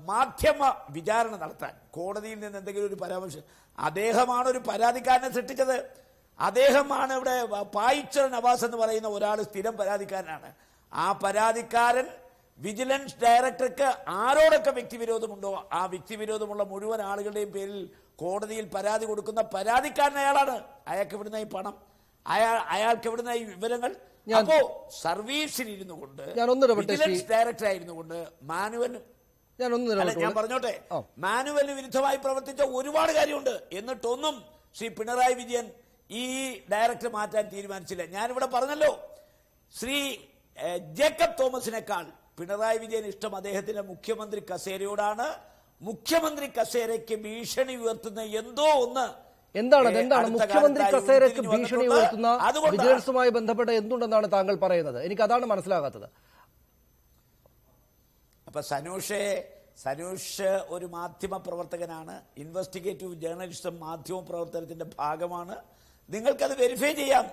മാധ്യമ വിചാരണ നടത്താൻ കോടതിയിൽ നിന്ന് എന്തെങ്കിലും ഒരു പരാമർശം, അദ്ദേഹമാണ് ഒരു പരാതിക്കാരനെ സൃഷ്ടിച്ചത്. അദ്ദേഹമാണ് ഇവിടെ പായിച്ചർ നവാസ് എന്ന് പറയുന്ന ഒരാൾ സ്ഥിരം പരാതിക്കാരനാണ്. ആ പരാതിക്കാരൻ വിജിലൻസ് ഡയറക്ടർക്ക് ആരോടൊക്കെ വ്യക്തിവിരോധമുണ്ടോ ആ വ്യക്തിവിരോധമുള്ള മുഴുവൻ ആളുകളുടെയും പേരിൽ കോടതിയിൽ പരാതി കൊടുക്കുന്ന പരാതിക്കാരൻ അയാളാണ്. അയാൾക്ക് എവിടുന്ന ഈ പണം, അയാൾക്ക് എവിടുന്ന ഈ വിവരങ്ങൾ? അപ്പോ സർവീസിലിരുന്നു കൊണ്ട്, വിജിലൻസ് ഡയറക്ടർ ആയിരുന്നു കൊണ്ട് ഞാൻ പറഞ്ഞോട്ടെ, മാനുവലിന് വിരുദ്ധമായി പ്രവർത്തിച്ച ഒരുപാട് കാര്യമുണ്ട്. എന്നിട്ടൊന്നും ശ്രീ പിണറായി വിജയൻ ഈ ഡയറക്ടർ മാറ്റാൻ തീരുമാനിച്ചില്ല. ഞാനിവിടെ പറഞ്ഞല്ലോ, ശ്രീ ജേക്കബ് തോമസിനേക്കാൾ പിണറായി വിജയൻ ഇഷ്ടം അദ്ദേഹത്തിന്റെ മുഖ്യമന്ത്രി കസേരയോടാണ്. മുഖ്യമന്ത്രി കസേരയ്ക്ക് ഭീഷണി ഉയർത്തുന്ന എന്തോ ഒന്ന് എന്താണ് മുഖ്യമന്ത്രി കസേരയ്ക്ക് ഭീഷണി ഉയർത്തുന്ന വിജിലൻസുമായി ബന്ധപ്പെട്ട എന്തുണ്ടെന്നാണ് താങ്കൾ പറയുന്നത്? എനിക്ക് അതാണ് മനസ്സിലാകാത്തത്. അപ്പൊ സനൂഷ് ഒരു മാധ്യമ പ്രവർത്തകനാണ്, ഇൻവെസ്റ്റിഗേറ്റീവ് ജേർണലിസം മാധ്യമ പ്രവർത്തനത്തിന്റെ ഭാഗമാണ്. നിങ്ങൾക്കത് വെരിഫൈ ചെയ്യാം.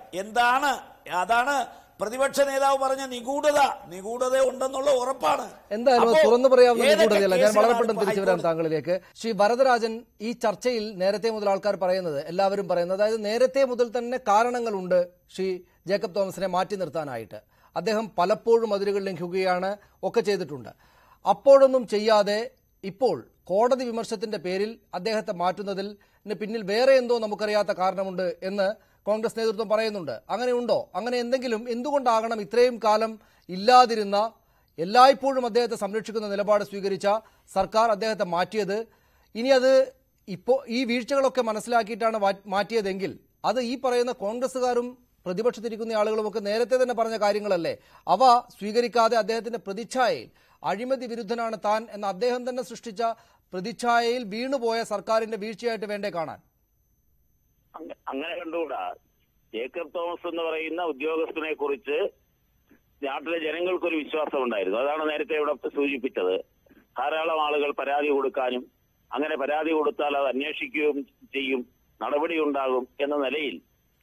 അതാണ് പ്രതിപക്ഷ നേതാവ് പറഞ്ഞ നിഗൂഢത ഉണ്ടെന്നുള്ള ഉറപ്പാണ്. എന്തായാലും തുറന്നു പറയാവുന്ന നിഗൂഢതയല്ല. ഞാൻ വളരെ പെട്ടെന്ന് തിരിച്ചു വരാം താങ്കളിലേക്ക്. ശ്രീ വരദരാജൻ, ഈ ചർച്ചയിൽ നേരത്തെ മുതൽ ആൾക്കാർ പറയുന്നത്, എല്ലാവരും പറയുന്നത്, അതായത് നേരത്തെ മുതൽ തന്നെ കാരണങ്ങളുണ്ട് ശ്രീ ജേക്കബ് തോമസിനെ മാറ്റി നിർത്താനായിട്ട്. അദ്ദേഹം പലപ്പോഴും അതിരുകൾ ലംഘിക്കുകയാണ്, ഒക്കെ ചെയ്തിട്ടുണ്ട്. അപ്പോഴൊന്നും ചെയ്യാതെ ഇപ്പോൾ കോടതി വിമർശനത്തിന്റെ പേരിൽ അദ്ദേഹത്തെ മാറ്റുന്നതിൽ പിന്നിൽ വേറെ എന്തോ നമുക്കറിയാത്ത കാരണമുണ്ട് എന്ന് കോൺഗ്രസ് നേതൃത്വം പറയുന്നുണ്ട്. അങ്ങനെയുണ്ടോ? അങ്ങനെ എന്തെങ്കിലും എന്തുകൊണ്ടാകണം ഇത്രയും കാലം ഇല്ലാതിരുന്ന, എല്ലായ്പ്പോഴും അദ്ദേഹത്തെ സംരക്ഷിക്കുന്ന നിലപാട് സ്വീകരിച്ച സർക്കാർ അദ്ദേഹത്തെ മാറ്റിയത്? ഇനി അത് ഇപ്പോൾ ഈ വീഴ്ചകളൊക്കെ മനസ്സിലാക്കിയിട്ടാണ് മാറ്റിയതെങ്കിൽ അത് ഈ പറയുന്ന കോൺഗ്രസ്സുകാരും പ്രതിപക്ഷത്തിരിക്കുന്ന ആളുകളുമൊക്കെ നേരത്തെ തന്നെ പറഞ്ഞ കാര്യങ്ങളല്ലേ? അവ സ്വീകരിക്കാതെ അദ്ദേഹത്തിന്റെ പ്രതിച്ഛായയിൽ അഴിമതി വിരുദ്ധനാണ് താൻ എന്ന അദ്ദേഹം തന്നെ സൃഷ്ടിച്ച പ്രതിച്ഛായയിൽ വീണുപോയ സർക്കാരിന്റെ വീഴ്ചയായിട്ട് വേണ്ടേ കാണാൻ? അങ്ങനെ കണ്ടുകൂടാ. ജേക്കബ് തോമസ് എന്ന് പറയുന്ന ഉദ്യോഗസ്ഥനെ കുറിച്ച് നാട്ടിലെ ജനങ്ങൾക്കൊരു വിശ്വാസം ഉണ്ടായിരുന്നു. അതാണ് നേരത്തെ ഇവിടെ സൂചിപ്പിച്ചത്. ധാരാളം ആളുകൾ പരാതി കൊടുക്കാനും അങ്ങനെ പരാതി കൊടുത്താൽ അത് അന്വേഷിക്കുകയും ചെയ്യും, നടപടി ഉണ്ടാകും എന്ന നിലയിൽ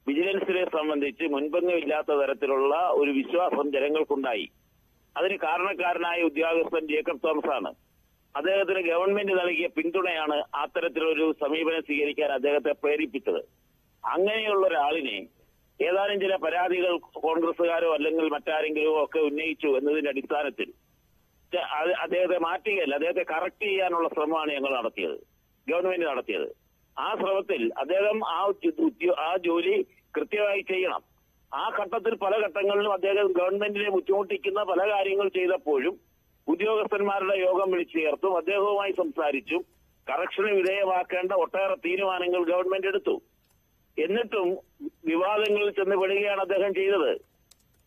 വിജിലൻസിനെ സംബന്ധിച്ച് മുൻപൊന്നുമില്ലാത്ത തരത്തിലുള്ള ഒരു വിശ്വാസം ജനങ്ങൾക്കുണ്ടായി. അതിന് കാരണക്കാരനായ ഉദ്യോഗസ്ഥൻ ജേക്കബ് തോമസ് ആണ്. അദ്ദേഹത്തിന് ഗവൺമെന്റ് നൽകിയ പിന്തുണയാണ് അത്തരത്തിലൊരു സമീപനം സ്വീകരിക്കാൻ അദ്ദേഹത്തെ പ്രേരിപ്പിച്ചത്. അങ്ങനെയുള്ള ഒരാളിനെ ഏതാനും ചില പരാതികൾ കോൺഗ്രസുകാരോ അല്ലെങ്കിൽ മറ്റാരെങ്കിലും ഒക്കെ ഉന്നയിച്ചു എന്നതിന്റെ അടിസ്ഥാനത്തിൽ അദ്ദേഹത്തെ മാറ്റുകയല്ല, അദ്ദേഹത്തെ കറക്റ്റ് ചെയ്യാനുള്ള ശ്രമമാണ് ഞങ്ങൾ നടത്തിയത്, ഗവൺമെന്റ് നടത്തിയത്. ആ ശ്രമത്തിൽ അദ്ദേഹം ആ ജോലി കൃത്യമായി ചെയ്യണം. ആ ഘട്ടത്തിൽ പല ഘട്ടങ്ങളിലും അദ്ദേഹം ഗവൺമെന്റിനെ ബുദ്ധിമുട്ടിക്കുന്ന പല കാര്യങ്ങൾ ചെയ്തപ്പോഴും ഉദ്യോഗസ്ഥന്മാരുടെ യോഗം വിളിച്ചു ചേർത്തും അദ്ദേഹവുമായി സംസാരിച്ചും കറക്ഷന് വിധേയമാക്കേണ്ട ഒട്ടേറെ തീരുമാനങ്ങൾ ഗവൺമെന്റ് എടുത്തു. എന്നിട്ടും വിവാദങ്ങളിൽ ചെന്ന് പെടുകയാണ് അദ്ദേഹം ചെയ്തത്.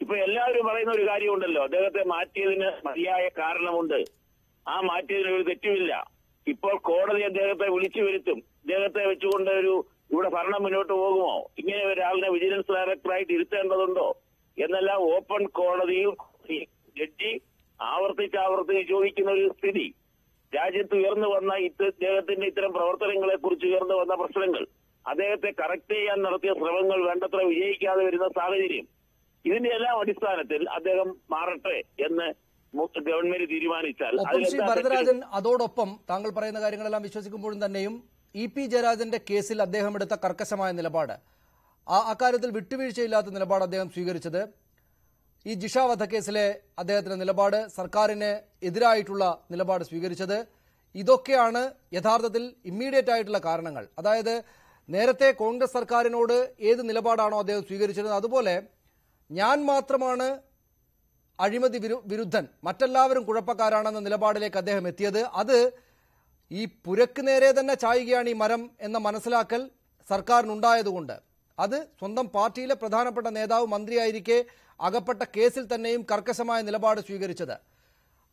ഇപ്പൊ എല്ലാവരും പറയുന്ന ഒരു കാര്യമുണ്ടല്ലോ, അദ്ദേഹത്തെ മാറ്റിയതിന് മതിയായ കാരണമുണ്ട്, ആ മാറ്റിയതിന് ഒരു തെറ്റുമില്ല. ഇപ്പോൾ കോടതി അദ്ദേഹത്തെ വിളിച്ചു വരുത്തും. അദ്ദേഹത്തെ വെച്ചുകൊണ്ട് ഇവിടെ ഭരണം മുന്നോട്ട് പോകുമോ, ഇങ്ങനെ ഒരാളിനെ വിജിലൻസ് ഡയറക്ടറായിട്ട് ഇരുത്തേണ്ടതുണ്ടോ എന്നെല്ലാം ഓപ്പൺ കോടതിയിൽ ജഡ്ജി ആവർത്തിച്ച് ചോദിക്കുന്ന ഒരു സ്ഥിതി. രാജ്യത്ത് ഉയർന്നു വന്ന അദ്ദേഹത്തിന്റെ ഇത്തരം പ്രവർത്തനങ്ങളെ കുറിച്ച് ഉയർന്നു വന്ന പ്രശ്നങ്ങൾ, അദ്ദേഹത്തെ കറക്റ്റ് ചെയ്യാൻ നടത്തിയ ശ്രമങ്ങൾ വേണ്ടത്ര വിജയിക്കാതെ വരുന്ന സാഹചര്യം, ഇതിന്റെ എല്ലാം അടിസ്ഥാനത്തിൽ അദ്ദേഹം മാറട്ടെ എന്ന് ഗവൺമെന്റ് തീരുമാനിച്ചാൽ ഭരതരാജൻ, അതോടൊപ്പം താങ്കൾ പറയുന്ന കാര്യങ്ങളെല്ലാം വിശ്വസിക്കുമ്പോഴും തന്നെയും ഇ.പി. ജയരാജന്റെ കേസിൽ അദ്ദേഹം എടുത്ത കർക്കശമായ നിലപാട്, അക്കാര്യത്തിൽ വിട്ടുവീഴ്ചയില്ലാത്ത നിലപാട് അദ്ദേഹം സ്വീകരിച്ചത്, ഈ ജിഷ വധക്കേസിലെ അദ്ദേഹത്തിന്റെ നിലപാട്, സർക്കാരിന് എതിരായിട്ടുള്ള നിലപാട് സ്വീകരിച്ചത്, ഇതൊക്കെയാണ് യഥാർത്ഥത്തിൽ ഇമ്മീഡിയറ്റ് ആയിട്ടുള്ള കാരണങ്ങൾ. അതായത് നേരത്തെ കോൺഗ്രസ് സർക്കാരിനോട് ഏത് നിലപാടാണോ അദ്ദേഹം സ്വീകരിച്ചിരുന്നത്, അതുപോലെ ഞാൻ മാത്രമാണ് അഴിമതി വിരുദ്ധൻ, മറ്റെല്ലാവരും കുഴപ്പക്കാരാണെന്ന നിലപാടിലേക്ക് അദ്ദേഹം എത്തിയത്. അത് ഈ പുരക്ക് നേരെ തന്നെ ചായുകയാണ് ഈ മരം എന്ന മനസ്സിലാക്കൽ സർക്കാരിനുണ്ടായതുകൊണ്ട് അത് സ്വന്തം പാർട്ടിയിലെ പ്രധാനപ്പെട്ട നേതാവ് മന്ത്രിയായിരിക്കെ അകപ്പെട്ട കേസിൽ തന്നെയും കർക്കശമായ നിലപാട് സ്വീകരിച്ചത്.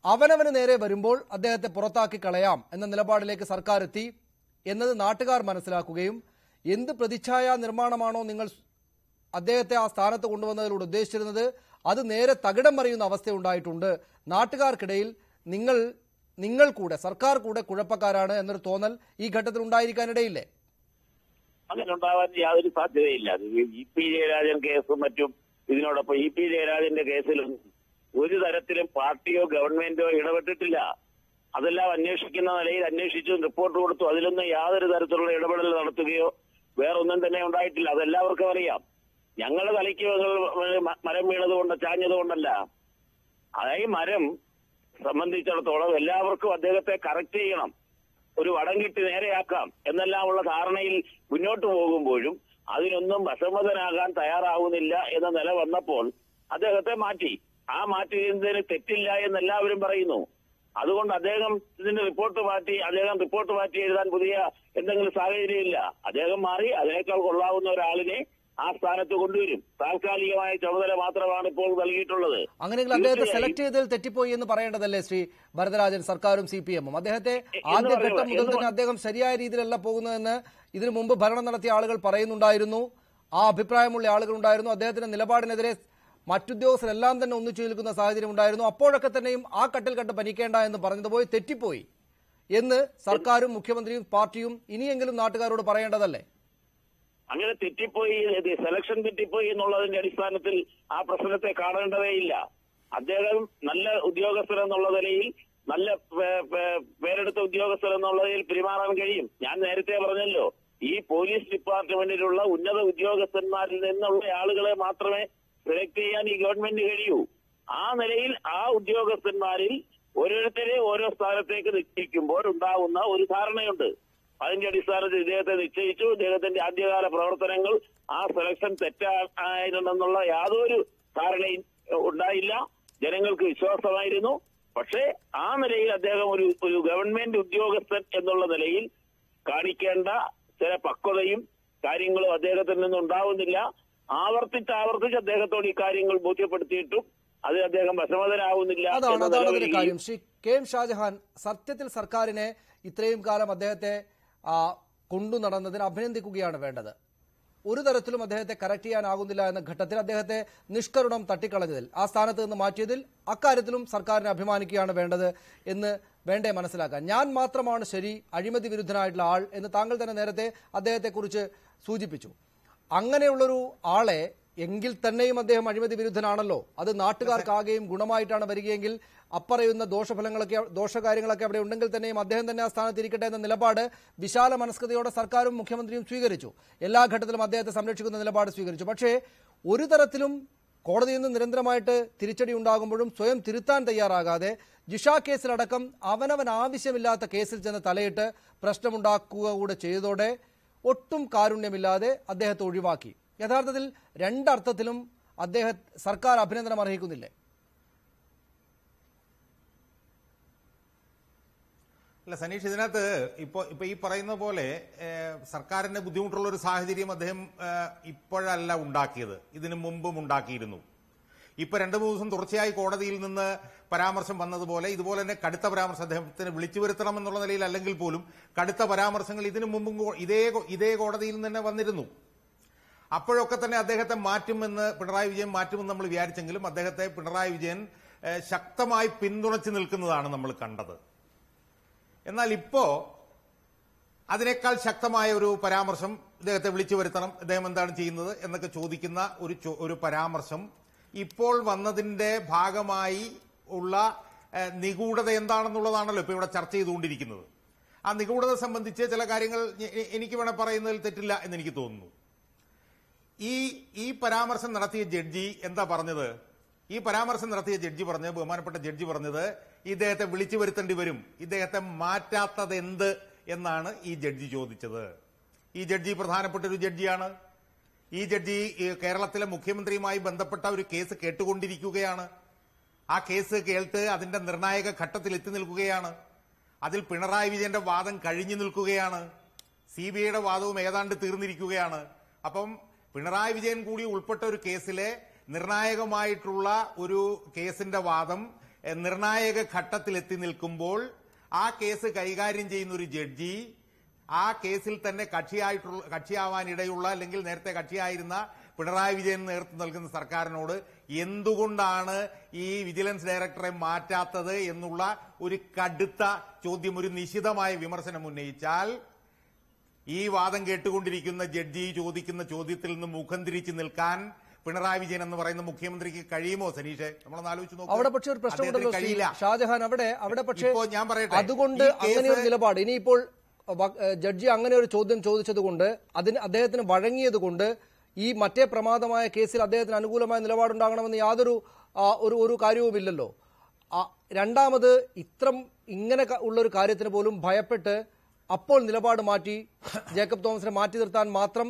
അവനവന് നേരെ വരുമ്പോൾ അദ്ദേഹത്തെ പുറത്താക്കി കളയാം എന്ന നിലപാടിലേക്ക് സർക്കാർ എത്തി എന്നത് നാട്ടുകാർ മനസ്സിലാക്കുകയും എന്ത് പ്രതിച്ഛായ നിർമ്മാണമാണോ നിങ്ങൾ അദ്ദേഹത്തെ ആ സ്ഥാനത്ത് കൊണ്ടുവന്നതിലൂടെ ഉദ്ദേശിച്ചിരുന്നത് അത് നേരെ തകിടം മറിയുന്ന അവസ്ഥയുണ്ടായിട്ടുണ്ട്. നാട്ടുകാർക്കിടയിൽ നിങ്ങൾ കൂടെ, സർക്കാർ കൂടെ കുഴപ്പക്കാരാണ് എന്നൊരു തോന്നൽ ഈ ഘട്ടത്തിൽ ഉണ്ടായിരിക്കാനിടയില്ലേ? അങ്ങനെ ഉണ്ടാവാൻ യാതൊരു സാധ്യതയില്ല. ഇ.പി. ജയരാജൻ കേസും മറ്റും ഇതിനോടൊപ്പം ഇ.പി. ജയരാജന്റെ കേസിലും ഒരു തരത്തിലും പാർട്ടിയോ ഗവൺമെന്റോ ഇടപെട്ടിട്ടില്ല. അതെല്ലാം അന്വേഷിക്കുന്ന നിലയിൽ അന്വേഷിച്ചു റിപ്പോർട്ട് കൊടുത്തു. അതിലൊന്നും യാതൊരു തരത്തിലുള്ള ഇടപെടൽ നടത്തുകയോ വേറൊന്നും തന്നെ ഉണ്ടായിട്ടില്ല. അതെല്ലാവർക്കും അറിയാം. ഞങ്ങളുടെ തലയ്ക്ക് മരം വീണതുകൊണ്ട് ചാഞ്ഞതുകൊണ്ടല്ല. അതായത് മരം സംബന്ധിച്ചിടത്തോളം എല്ലാവർക്കും അദ്ദേഹത്തെ കറക്റ്റ് ചെയ്യണം, ഒരു വടം കിട്ടി നേരെയാക്കാം എന്നെല്ലാമുള്ള ധാരണയിൽ മുന്നോട്ട് പോകുമ്പോഴും അതിനൊന്നും അസമ്മതനാകാൻ തയ്യാറാവുന്നില്ല എന്ന നില വന്നപ്പോൾ അദ്ദേഹത്തെ മാറ്റി. ആ മാറ്റിയതിന് തെറ്റില്ല എന്ന് എല്ലാവരും പറയുന്നു. അതുകൊണ്ട് അദ്ദേഹം ഇതിന്റെ റിപ്പോർട്ട് മാറ്റി എഴുതാൻ പുതിയ എന്തെങ്കിലും സാഹചര്യമില്ല. അദ്ദേഹം മാറി അതിനേക്കാൾ കൊള്ളാവുന്ന ഒരാളിനെ ആ സ്ഥാനത്ത് കൊണ്ടുവരും. താൽക്കാലികമായ ചുമതല മാത്രമാണ് ഇപ്പോൾ നൽകിയിട്ടുള്ളത്. അങ്ങനെയെങ്കിൽ അദ്ദേഹത്തെ സെലക്ട് ചെയ്തതിൽ തെറ്റിപ്പോയി എന്ന് പറയേണ്ടതല്ലേ ശ്രീ ഭരതരാജൻ, സർക്കാരും CPM-ഉം? അദ്ദേഹത്തെ ആദ്യഘട്ടം മുതൽ തന്നെ അദ്ദേഹം ശരിയായ രീതിയിലല്ല പോകുന്നതെന്ന് ഇതിനു മുമ്പ് ഭരണം നടത്തിയ ആളുകൾ പറയുന്നുണ്ടായിരുന്നു. ആ അഭിപ്രായമുള്ള ആളുകളുണ്ടായിരുന്നു. അദ്ദേഹത്തിന്റെ നിലപാടിനെതിരെ മറ്റുദ്യോഗസ്ഥരെല്ലാം തന്നെ ഒന്നിച്ചു നിൽക്കുന്ന സാഹചര്യം ഉണ്ടായിരുന്നു. അപ്പോഴൊക്കെ തന്നെയും ആ കട്ടിൽ കണ്ട് പനിക്കേണ്ട എന്ന് പറഞ്ഞതുപോലെ തെറ്റിപ്പോയി എന്ന് സർക്കാരും മുഖ്യമന്ത്രിയും പാർട്ടിയും ഇനിയെങ്കിലും നാട്ടുകാരോട് പറയേണ്ടതല്ലേ? അങ്ങനെ തെറ്റിപ്പോയി, സെലക്ഷൻ തെറ്റിപ്പോയി എന്നുള്ളതിന്റെ അടിസ്ഥാനത്തിൽ ആ പ്രശ്നത്തെ കാണേണ്ടതേയില്ല. അദ്ദേഹം നല്ല ഉദ്യോഗസ്ഥർ എന്നുള്ള നിലയിൽ, നല്ല പേരെടുത്ത ഉദ്യോഗസ്ഥർ എന്നുള്ള നിലയിൽ പെരുമാറാൻ കഴിയും. ഞാൻ നേരത്തെ പറഞ്ഞല്ലോ, ഈ പോലീസ് ഡിപ്പാർട്ട്മെന്റിലുള്ള ഉന്നത ഉദ്യോഗസ്ഥന്മാരിൽ നിന്നുള്ള ആളുകളെ മാത്രമേ സെലക്ട് ചെയ്യാൻ ഈ ഗവൺമെന്റ് കഴിയൂ. ആ നിലയിൽ ആ ഉദ്യോഗസ്ഥന്മാരിൽ ഓരോരുത്തരെ ഓരോ സ്ഥാനത്തേക്ക് നിശ്ചയിക്കുമ്പോൾ ഉണ്ടാവുന്ന ഒരു ധാരണയുണ്ട്. അതിന്റെ അടിസ്ഥാനത്തിൽ ഇദ്ദേഹത്തെ നിശ്ചയിച്ചു. ഇദ്ദേഹത്തിന്റെ ആദ്യകാല പ്രവർത്തനങ്ങൾ ആ സെലക്ഷൻ തെറ്റായിരുന്നെന്നുള്ള യാതൊരു ധാരണയും ഉണ്ടായില്ല. ജനങ്ങൾക്ക് വിശ്വാസമായിരുന്നു. പക്ഷേ ആ നിലയിൽ അദ്ദേഹം ഒരു ഗവൺമെന്റ് ഉദ്യോഗസ്ഥൻ എന്നുള്ള നിലയിൽ കാണിക്കേണ്ട ചില പക്വതയും കാര്യങ്ങളും അദ്ദേഹത്തിൽ നിന്നുണ്ടാവുന്നില്ല. ആവർത്തിച്ച് അദ്ദേഹത്തോട് ഈ കാര്യങ്ങൾ ബോധ്യപ്പെടുത്തിയിട്ടും അത് അദ്ദേഹം അസമ്മതനാവുന്നില്ല. അതാണ് കാര്യം. ശ്രീ കെ എം ഷാജഹാൻ, സത്യത്തിൽ സർക്കാരിനെ ഇത്രയും കാലം അദ്ദേഹത്തെ കൊണ്ടു നടന്നതിന് അഭിനന്ദിക്കുകയാണ് വേണ്ടത്. ഒരു തരത്തിലും അദ്ദേഹത്തെ കറക്റ്റ് ചെയ്യാനാകുന്നില്ല എന്ന ഘട്ടത്തിൽ അദ്ദേഹത്തെ നിഷ്കരുണം തട്ടിക്കളഞ്ഞതിൽ, ആ സ്ഥാനത്ത് നിന്ന് മാറ്റിയതിൽ അക്കാര്യത്തിലും സർക്കാരിനെ അഭിമാനിക്കുകയാണ് വേണ്ടത് എന്ന് വേണ്ടേ മനസ്സിലാക്കാൻ. ഞാൻ മാത്രമാണ് ശരി, അഴിമതി വിരുദ്ധനായിട്ടുള്ള ആൾ എന്ന് താങ്കൾ തന്നെ നേരത്തെ അദ്ദേഹത്തെക്കുറിച്ച് സൂചിപ്പിച്ചു. അങ്ങനെയുള്ളൊരു ആളെ എങ്കിൽ തന്നെയും അദ്ദേഹം അഴിമതി വിരുദ്ധനാണല്ലോ, അത് നാട്ടുകാർക്കാകെയും ഗുണമായിട്ടാണ് വരികയെങ്കിൽ അപ്പറയുന്ന ദോഷകാര്യങ്ങളൊക്കെ അവിടെ ഉണ്ടെങ്കിൽ തന്നെയും അദ്ദേഹം തന്നെ ആ സ്ഥാനത്തിരിക്കട്ടെ എന്ന നിലപാട് വിശാല മനസ്കതയോടെ സർക്കാരും മുഖ്യമന്ത്രിയും സ്വീകരിച്ചു. എല്ലാ ഘട്ടത്തിലും അദ്ദേഹത്തെ സംരക്ഷിക്കുന്ന നിലപാട് സ്വീകരിച്ചു. പക്ഷേ ഒരു തരത്തിലും കോടതിയിൽ നിന്ന് നിരന്തരമായിട്ട് തിരിച്ചടി ഉണ്ടാകുമ്പോഴും സ്വയം തിരുത്താൻ തയ്യാറാകാതെ ജിഷ കേസിലടക്കം അവനവൻ ആവശ്യമില്ലാത്ത കേസിൽ ചെന്ന് തലയിട്ട് പ്രശ്നമുണ്ടാക്കുക കൂടെ ചെയ്തതോടെ ഒട്ടും കാരുണ്യമില്ലാതെ അദ്ദേഹത്തെ ഒഴിവാക്കി. യഥാർത്ഥത്തിൽ രണ്ടർത്ഥത്തിലും സർക്കാർ അഭിനന്ദനം അർഹിക്കുന്നില്ലേ? അല്ല സനീഷ്, ഇതിനകത്ത് ഇപ്പൊ ഈ പറയുന്ന പോലെ സർക്കാരിന് ബുദ്ധിമുട്ടുള്ള ഒരു സാഹചര്യം അദ്ദേഹം ഇപ്പോഴല്ല ഉണ്ടാക്കിയത്, ഇതിനു മുമ്പും ഉണ്ടാക്കിയിരുന്നു. ഇപ്പൊ 2-3 ദിവസം തുടർച്ചയായി കോടതിയിൽ നിന്ന് പരാമർശം വന്നതുപോലെ ഇതുപോലെ തന്നെ കടുത്ത പരാമർശം അദ്ദേഹത്തിന് വിളിച്ചു വരുത്തണം എന്നുള്ള നിലയിൽ അല്ലെങ്കിൽ പോലും കടുത്ത പരാമർശങ്ങൾ ഇതിനു മുമ്പും ഇതേ കോടതിയിൽ നിന്ന് തന്നെ വന്നിരുന്നു. അപ്പോഴൊക്കെ തന്നെ അദ്ദേഹത്തെ പിണറായി വിജയൻ മാറ്റുമെന്ന് നമ്മൾ വിചാരിച്ചെങ്കിലും അദ്ദേഹത്തെ പിണറായി വിജയൻ ശക്തമായി പിന്തുണച്ചു നിൽക്കുന്നതാണ് നമ്മൾ കണ്ടത്. എന്നാൽ ഇപ്പോ അതിനേക്കാൾ ശക്തമായ ഒരു പരാമർശം, ഇദ്ദേഹത്തെ വിളിച്ചു വരുത്തണം, ഇദ്ദേഹം എന്താണ് ചെയ്യുന്നത് എന്നൊക്കെ ചോദിക്കുന്ന ഒരു പരാമർശം ഇപ്പോൾ വന്നതിന്റെ ഭാഗമായി ഉള്ള നിഗൂഢത എന്താണെന്നുള്ളതാണല്ലോ ഇപ്പൊ ഇവിടെ ചർച്ച ചെയ്തുകൊണ്ടിരിക്കുന്നത്. ആ നിഗൂഢത സംബന്ധിച്ച് ചില കാര്യങ്ങൾ എനിക്ക് വേണേൽ പറയുന്നതിൽ തെറ്റില്ല എന്ന് എനിക്ക് തോന്നുന്നു. ഈ പരാമർശം നടത്തിയ ജഡ്ജി എന്താ പറഞ്ഞത്? ഈ പരാമർശം നടത്തിയ ബഹുമാനപ്പെട്ട ജഡ്ജി പറഞ്ഞത് ഇദ്ദേഹത്തെ വിളിച്ചു വരുത്തേണ്ടി വരും, ഇദ്ദേഹത്തെ മാറ്റാത്തത് എന്ത് എന്നാണ് ഈ ജഡ്ജി ചോദിച്ചത്. ഈ ജഡ്ജി പ്രധാനപ്പെട്ട ഒരു ജഡ്ജിയാണ്. ഈ ജഡ്ജി കേരളത്തിലെ മുഖ്യമന്ത്രിയുമായി ബന്ധപ്പെട്ട ഒരു കേസ് കേട്ടുകൊണ്ടിരിക്കുകയാണ്. ആ കേസ് കേട്ട് അതിന്റെ നിർണായക ഘട്ടത്തിൽ എത്തി നിൽക്കുകയാണ്. അതിൽ പിണറായി വിജയന്റെ വാദം കഴിഞ്ഞു നിൽക്കുകയാണ്. CBIയുടെ വാദവും ഏതാണ്ട് തീർന്നിരിക്കുകയാണ്. അപ്പം പിണറായി വിജയൻ കൂടി ഉൾപ്പെട്ട ഒരു കേസിലെ നിർണായകമായിട്ടുള്ള ഒരു കേസിന്റെ വാദം നിർണായക ഘട്ടത്തിൽ എത്തി നിൽക്കുമ്പോൾ ആ കേസ് കൈകാര്യം ചെയ്യുന്ന ഒരു ജഡ്ജി ആ കേസിൽ തന്നെ കക്ഷിയാവാനിടയുള്ള അല്ലെങ്കിൽ നേരത്തെ കക്ഷിയായിരുന്ന പിണറായി വിജയൻ നേതൃത്വം നൽകുന്ന സർക്കാരിനോട് എന്തുകൊണ്ടാണ് ഈ വിജിലൻസ് ഡയറക്ടറെ മാറ്റാത്തത് എന്നുള്ള ഒരു കടുത്ത ചോദ്യം, ഒരു നിശിതമായ വിമർശനം ഉന്നയിച്ചാൽ ഈ വാദം കേട്ടുകൊണ്ടിരിക്കുന്ന ജഡ്ജി ചോദിക്കുന്ന ചോദ്യത്തിൽ നിന്ന് മുഖം തിരിച്ചു നിൽക്കാൻ പിണറായി വിജയൻ എന്ന് പറയുന്ന മുഖ്യമന്ത്രിക്ക് കഴിയുമോ സനീഷെ? നമ്മളൊന്ന് ആലോചിച്ച് നോക്കാം. അവിടെ പക്ഷേ ഒരു പ്രശ്നമുണ്ടല്ലോ ഷാജഹാൻ, അവിടെ പക്ഷേ ഞാൻ പറയട്ടെ, അതുകൊണ്ട് അങ്ങനെ ഒരു നിലപാട് ഇനിയിപ്പോൾ ജഡ്ജി അങ്ങനെ ഒരു ചോദ്യം ചോദിച്ചതുകൊണ്ട് അദ്ദേഹത്തിന് വഴങ്ങിയതുകൊണ്ട് ഈ മറ്റേ പ്രമാദമായ കേസിൽ അദ്ദേഹത്തിന് അനുകൂലമായ നിലപാടുണ്ടാകണമെന്ന് യാതൊരു ഒരു കാര്യവുമില്ലല്ലോ. രണ്ടാമത് ഇങ്ങനെ ഉള്ളൊരു കാര്യത്തിന് പോലും ഭയപ്പെട്ട് അപ്പോൾ നിലപാട് മാറ്റി ജേക്കബ് തോമസിനെ മാറ്റി നിർത്താൻ മാത്രം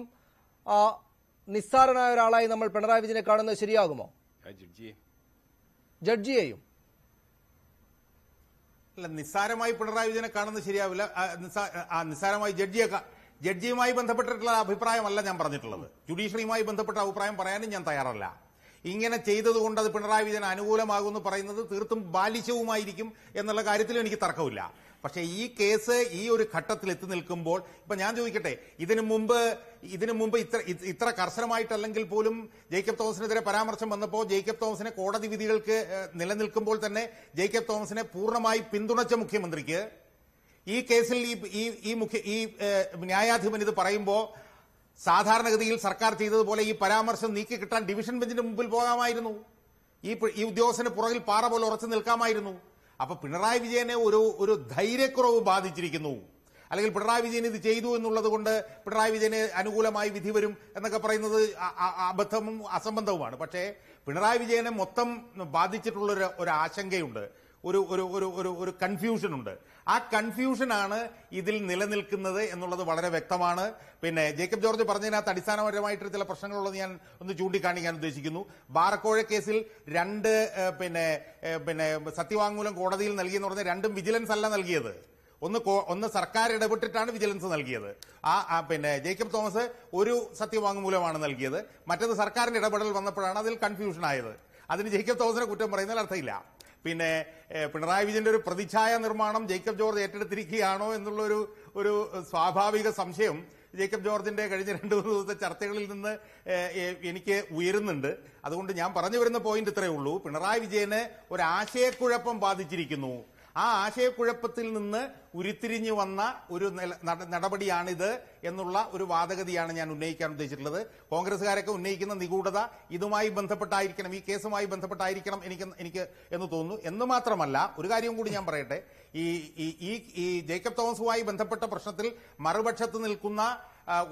നിസ്സാരനായ ഒരാളായി നമ്മൾ പിണറായി വിജയനെ കാണുന്നത് ശരിയാകുമോ? ജഡ്ജിയെയും അല്ല, നിസ്സാരമായി പിണറായി വിജയനെ കാണുന്നത് ശരിയാവില്ല. നിസ്സാരമായി ജഡ്ജിയുമായി ബന്ധപ്പെട്ടിട്ടുള്ള അഭിപ്രായമല്ല ഞാൻ പറഞ്ഞിട്ടുള്ളത്. ജുഡീഷ്യറിയുമായി ബന്ധപ്പെട്ട അഭിപ്രായം പറയാനും ഞാൻ തയ്യാറല്ല. ഇങ്ങനെ ചെയ്തതുകൊണ്ട് അത് പിണറായി വിജയൻ അനുകൂലമാകുമെന്ന് പറയുന്നത് തീർത്തും ബാലിശവുമായിരിക്കും എന്നുള്ള കാര്യത്തിൽ എനിക്ക് തർക്കമില്ല. പക്ഷേ ഈ കേസ് ഈ ഒരു ഘട്ടത്തിൽ എത്തി നിൽക്കുമ്പോൾ ഇപ്പൊ ഞാൻ ചോദിക്കട്ടെ, ഇതിനു മുമ്പ് ഇത്ര കർശനമായിട്ടല്ലെങ്കിൽ പോലും ജേക്കബ് തോമസിനെതിരെ പരാമർശം വന്നപ്പോൾ ജേക്കബ് തോമസിനെ കോടതി വിധികൾക്ക് നിലനിൽക്കുമ്പോൾ തന്നെ ജേക്കബ് തോമസിനെ പൂർണ്ണമായി പിന്തുണച്ച മുഖ്യമന്ത്രിക്ക് ഈ കേസിൽ ഈ ന്യായാധിപൻ ഇത് പറയുമ്പോൾ സാധാരണഗതിയിൽ സർക്കാർ ചെയ്തതുപോലെ ഈ പരാമർശം നീക്കി കിട്ടാൻ ഡിവിഷൻ ബെഞ്ചിന്റെ മുമ്പിൽ പോകാമായിരുന്നു. ഈ ഉദ്യോഗസ്ഥന് പുറകിൽ പാറ പോലെ ഉറച്ചു നിൽക്കാമായിരുന്നു. അപ്പൊ പിണറായി വിജയനെ ഒരു ധൈര്യക്കുറവ് ബാധിച്ചിരിക്കുന്നു. അല്ലെങ്കിൽ പിണറായി വിജയൻ ഇത് ചെയ്തു എന്നുള്ളത് കൊണ്ട് പിണറായി വിജയന് അനുകൂലമായി വിധി വരും എന്നൊക്കെ പറയുന്നത് അബദ്ധവും അസംബന്ധവുമാണ്. പക്ഷേ പിണറായി വിജയനെ മൊത്തം ബാധിച്ചിട്ടുള്ള ഒരു ആശങ്കയുണ്ട്, ഒരു കൺഫ്യൂഷൻ ഉണ്ട്. ആ കൺഫ്യൂഷനാണ് ഇതിൽ നിലനിൽക്കുന്നത് എന്നുള്ളത് വളരെ വ്യക്തമാണ്. പിന്നെ ജേക്കബ് ജോർജ് പറഞ്ഞതിനകത്ത് അടിസ്ഥാനപരമായിട്ട് ചില പ്രശ്നങ്ങളുള്ളത് ഞാൻ ഒന്ന് ചൂണ്ടിക്കാണിക്കാൻ ഉദ്ദേശിക്കുന്നു. ബാർക്കോഴ കേസിൽ രണ്ട് സത്യവാങ്മൂലം കോടതിയിൽ നൽകിയെന്ന് പറഞ്ഞാൽ രണ്ടും വിജിലൻസ് അല്ല നൽകിയത്. ഒന്ന് സർക്കാർ ഇടപെട്ടിട്ടാണ് വിജിലൻസ് നൽകിയത്. ജേക്കബ് തോമസ് ഒരു സത്യവാങ്മൂലമാണ് നൽകിയത്, മറ്റേത് സർക്കാരിന്റെ ഇടപെടൽ വന്നപ്പോഴാണ് അതിൽ കൺഫ്യൂഷൻ ആയത്. അതിന് ജേക്കബ് തോമസിനെ കുറ്റം പറയുന്നതിൽ അർത്ഥമില്ല. പിന്നെ പിണറായി വിജയന്റെ ഒരു പ്രതിച്ഛായ നിർമ്മാണം ജേക്കബ് ജോർജ് ഏറ്റെടുത്തിരിക്കുകയാണോ എന്നുള്ള ഒരു സ്വാഭാവിക സംശയം ജേക്കബ് ജോർജിന്റെ കഴിഞ്ഞ 2 ദിവസത്തെ ചർച്ചകളിൽ നിന്ന് എനിക്ക് ഉയരുന്നുണ്ട്. അതുകൊണ്ട് ഞാൻ പറഞ്ഞു വരുന്ന പോയിന്റ് ഇത്രയേ ഉള്ളൂ. പിണറായി വിജയന് ഒരു ആശയക്കുഴപ്പം ബാധിച്ചിരിക്കുന്നു. ആ ആശയക്കുഴപ്പത്തിൽ നിന്ന് ഉരുത്തിരിഞ്ഞു വന്ന ഒരു നടപടിയാണിത് എന്നുള്ള ഒരു വാദഗതിയാണ് ഞാൻ ഉന്നയിക്കാൻ ഉദ്ദേശിച്ചിട്ടുള്ളത്. കോൺഗ്രസുകാരൊക്കെ ഉന്നയിക്കുന്ന നിഗൂഢത ഇതുമായി ബന്ധപ്പെട്ടായിരിക്കണം, ഈ കേസുമായി ബന്ധപ്പെട്ടായിരിക്കണം എനിക്ക് എന്ന് തോന്നുന്നു. എന്ന് മാത്രമല്ല, ഒരു കാര്യം കൂടി ഞാൻ പറയട്ടെ. ഈ ജേക്കബ് തോമസുമായി ബന്ധപ്പെട്ട പ്രശ്നത്തിൽ മറുപക്ഷത്ത് നിൽക്കുന്ന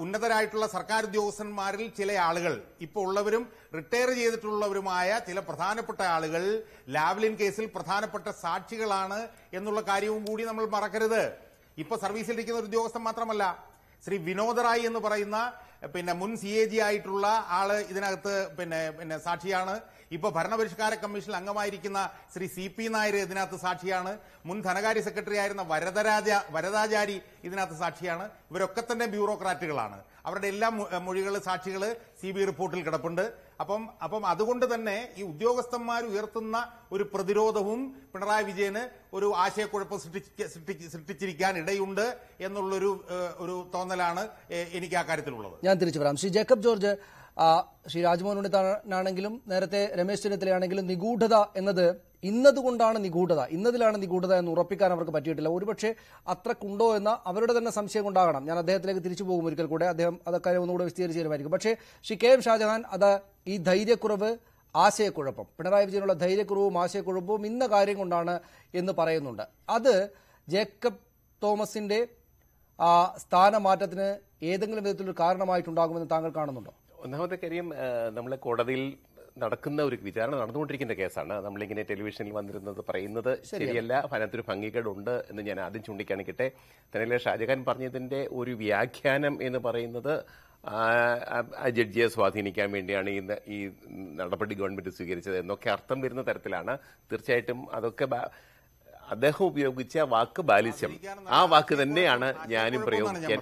ഉന്നതരായിട്ടുള്ള സർക്കാർ ഉദ്യോഗസ്ഥന്മാരിൽ ചില ആളുകൾ, ഇപ്പോൾ ഉള്ളവരും റിട്ടയർ ചെയ്തിട്ടുള്ളവരുമായ ചില പ്രധാനപ്പെട്ട ആളുകൾ ലാവ്ലിൻ കേസിൽ പ്രധാനപ്പെട്ട സാക്ഷികളാണ് എന്നുള്ള കാര്യവും കൂടി നമ്മൾ മറക്കരുത്. ഇപ്പൊ സർവീസിലിരിക്കുന്ന ഒരു ഉദ്യോഗസ്ഥൻ മാത്രമല്ല, ശ്രീ വിനോദ് റായ് എന്ന് പറയുന്ന മുൻ CAG ആയിട്ടുള്ള ആള് ഇതിനകത്ത് സാക്ഷിയാണ്. ഇപ്പൊ ഭരണപരിഷ്കാര കമ്മീഷനിൽ അംഗമായിരിക്കുന്ന ശ്രീ CP നായർ ഇതിനകത്ത് സാക്ഷിയാണ്. മുൻ ധനകാര്യ സെക്രട്ടറി ആയിരുന്ന വരദാചാരി ഇതിനകത്ത് സാക്ഷിയാണ്. ഇവരൊക്കെ തന്നെ ബ്യൂറോക്രാറ്റുകളാണ്. അവരുടെ എല്ലാ മൊഴികള് സാക്ഷികള് CBI റിപ്പോർട്ടിൽ കിടപ്പുണ്ട്. അപ്പം അതുകൊണ്ട് തന്നെ ഈ ഉദ്യോഗസ്ഥന്മാർ ഉയർത്തുന്ന ഒരു പ്രതിരോധവും പിണറായി വിജയന് ഒരു ആശയക്കുഴപ്പം സൃഷ്ടിച്ചിരിക്കാൻ ഇടയുണ്ട് എന്നുള്ളൊരു തോന്നലാണ് എനിക്ക് ആ കാര്യത്തിലുള്ളത്. ഞാൻ തിരിച്ചു വരാം. ശ്രീ ജേക്കബ് ജോർജ്, ശ്രീ രാജ്മോഹൻ ഉണ്ണിത്താനാണെങ്കിലും നേരത്തെ രമേശ് ചെന്നിത്തലയാണെങ്കിലും നിഗൂഢത എന്നത് ഇന്നതുകൊണ്ടാണ് നിഗൂഢത, ഇന്നതിലാണ് നിഗൂഢത എന്ന് ഉറപ്പിക്കാൻ അവർക്ക് പറ്റിയിട്ടില്ല. ഒരുപക്ഷെ അത്രക്കുണ്ടോ എന്ന അവരുടെ തന്നെ സംശയം കൊണ്ടാകണം. ഞാൻ അദ്ദേഹത്തിലേക്ക് തിരിച്ചു പോകും ഒരിക്കൽ കൂടെ, അദ്ദേഹം അതൊക്കെ ഒന്നുകൂടെ വിശദീകരിച്ച് തരുമായിരിക്കും. പക്ഷേ ശ്രീ KM ഷാജഹാൻ, അത് ഈ ധൈര്യക്കുറവ്, ആശയക്കുഴപ്പം, പിണറായി വിജയനുള്ള ധൈര്യക്കുറവും ആശയക്കുഴപ്പവും ഇന്ന കാര്യം കൊണ്ടാണ് എന്ന് പറയുന്നുണ്ട്. അത് ജേക്കബ് തോമസിന്റെ സ്ഥാനമാറ്റത്തിന് ഏതെങ്കിലും വിധത്തിലൊരു കാരണമായിട്ടുണ്ടാകുമെന്ന് താങ്കൾ കാണുന്നുണ്ടോ? ഒന്നാമത്തെ കാര്യം, നമ്മളെ കോടതിയിൽ നടക്കുന്ന ഒരു വിചാരണ നടന്നുകൊണ്ടിരിക്കുന്ന കേസാണ്. നമ്മളിങ്ങനെ ടെലിവിഷനിൽ വന്നിരുന്നത് പറയുന്നത് ശരിയല്ല, അതിനകത്തൊരു ഭംഗികേടുണ്ട് എന്ന് ഞാൻ ആദ്യം ചൂണ്ടിക്കാണിക്കട്ടെ. തന്നെയല്ല, ഷാജഹാൻ പറഞ്ഞതിന്റെ ഒരു വ്യാഖ്യാനം എന്ന് പറയുന്നത് ജഡ്ജിയെ സ്വാധീനിക്കാൻ വേണ്ടിയാണ് ഈ നടപടി ഗവൺമെന്റ് സ്വീകരിച്ചത് എന്നൊക്കെ അർത്ഥം വരുന്ന തരത്തിലാണ്. തീർച്ചയായിട്ടും അതൊക്കെ അദ്ദേഹം ഉപയോഗിച്ച വാക്ക് ബാലിശ്യം, ആ വാക്ക് തന്നെയാണ് ഞാനും പ്രയോഗിക്കാൻ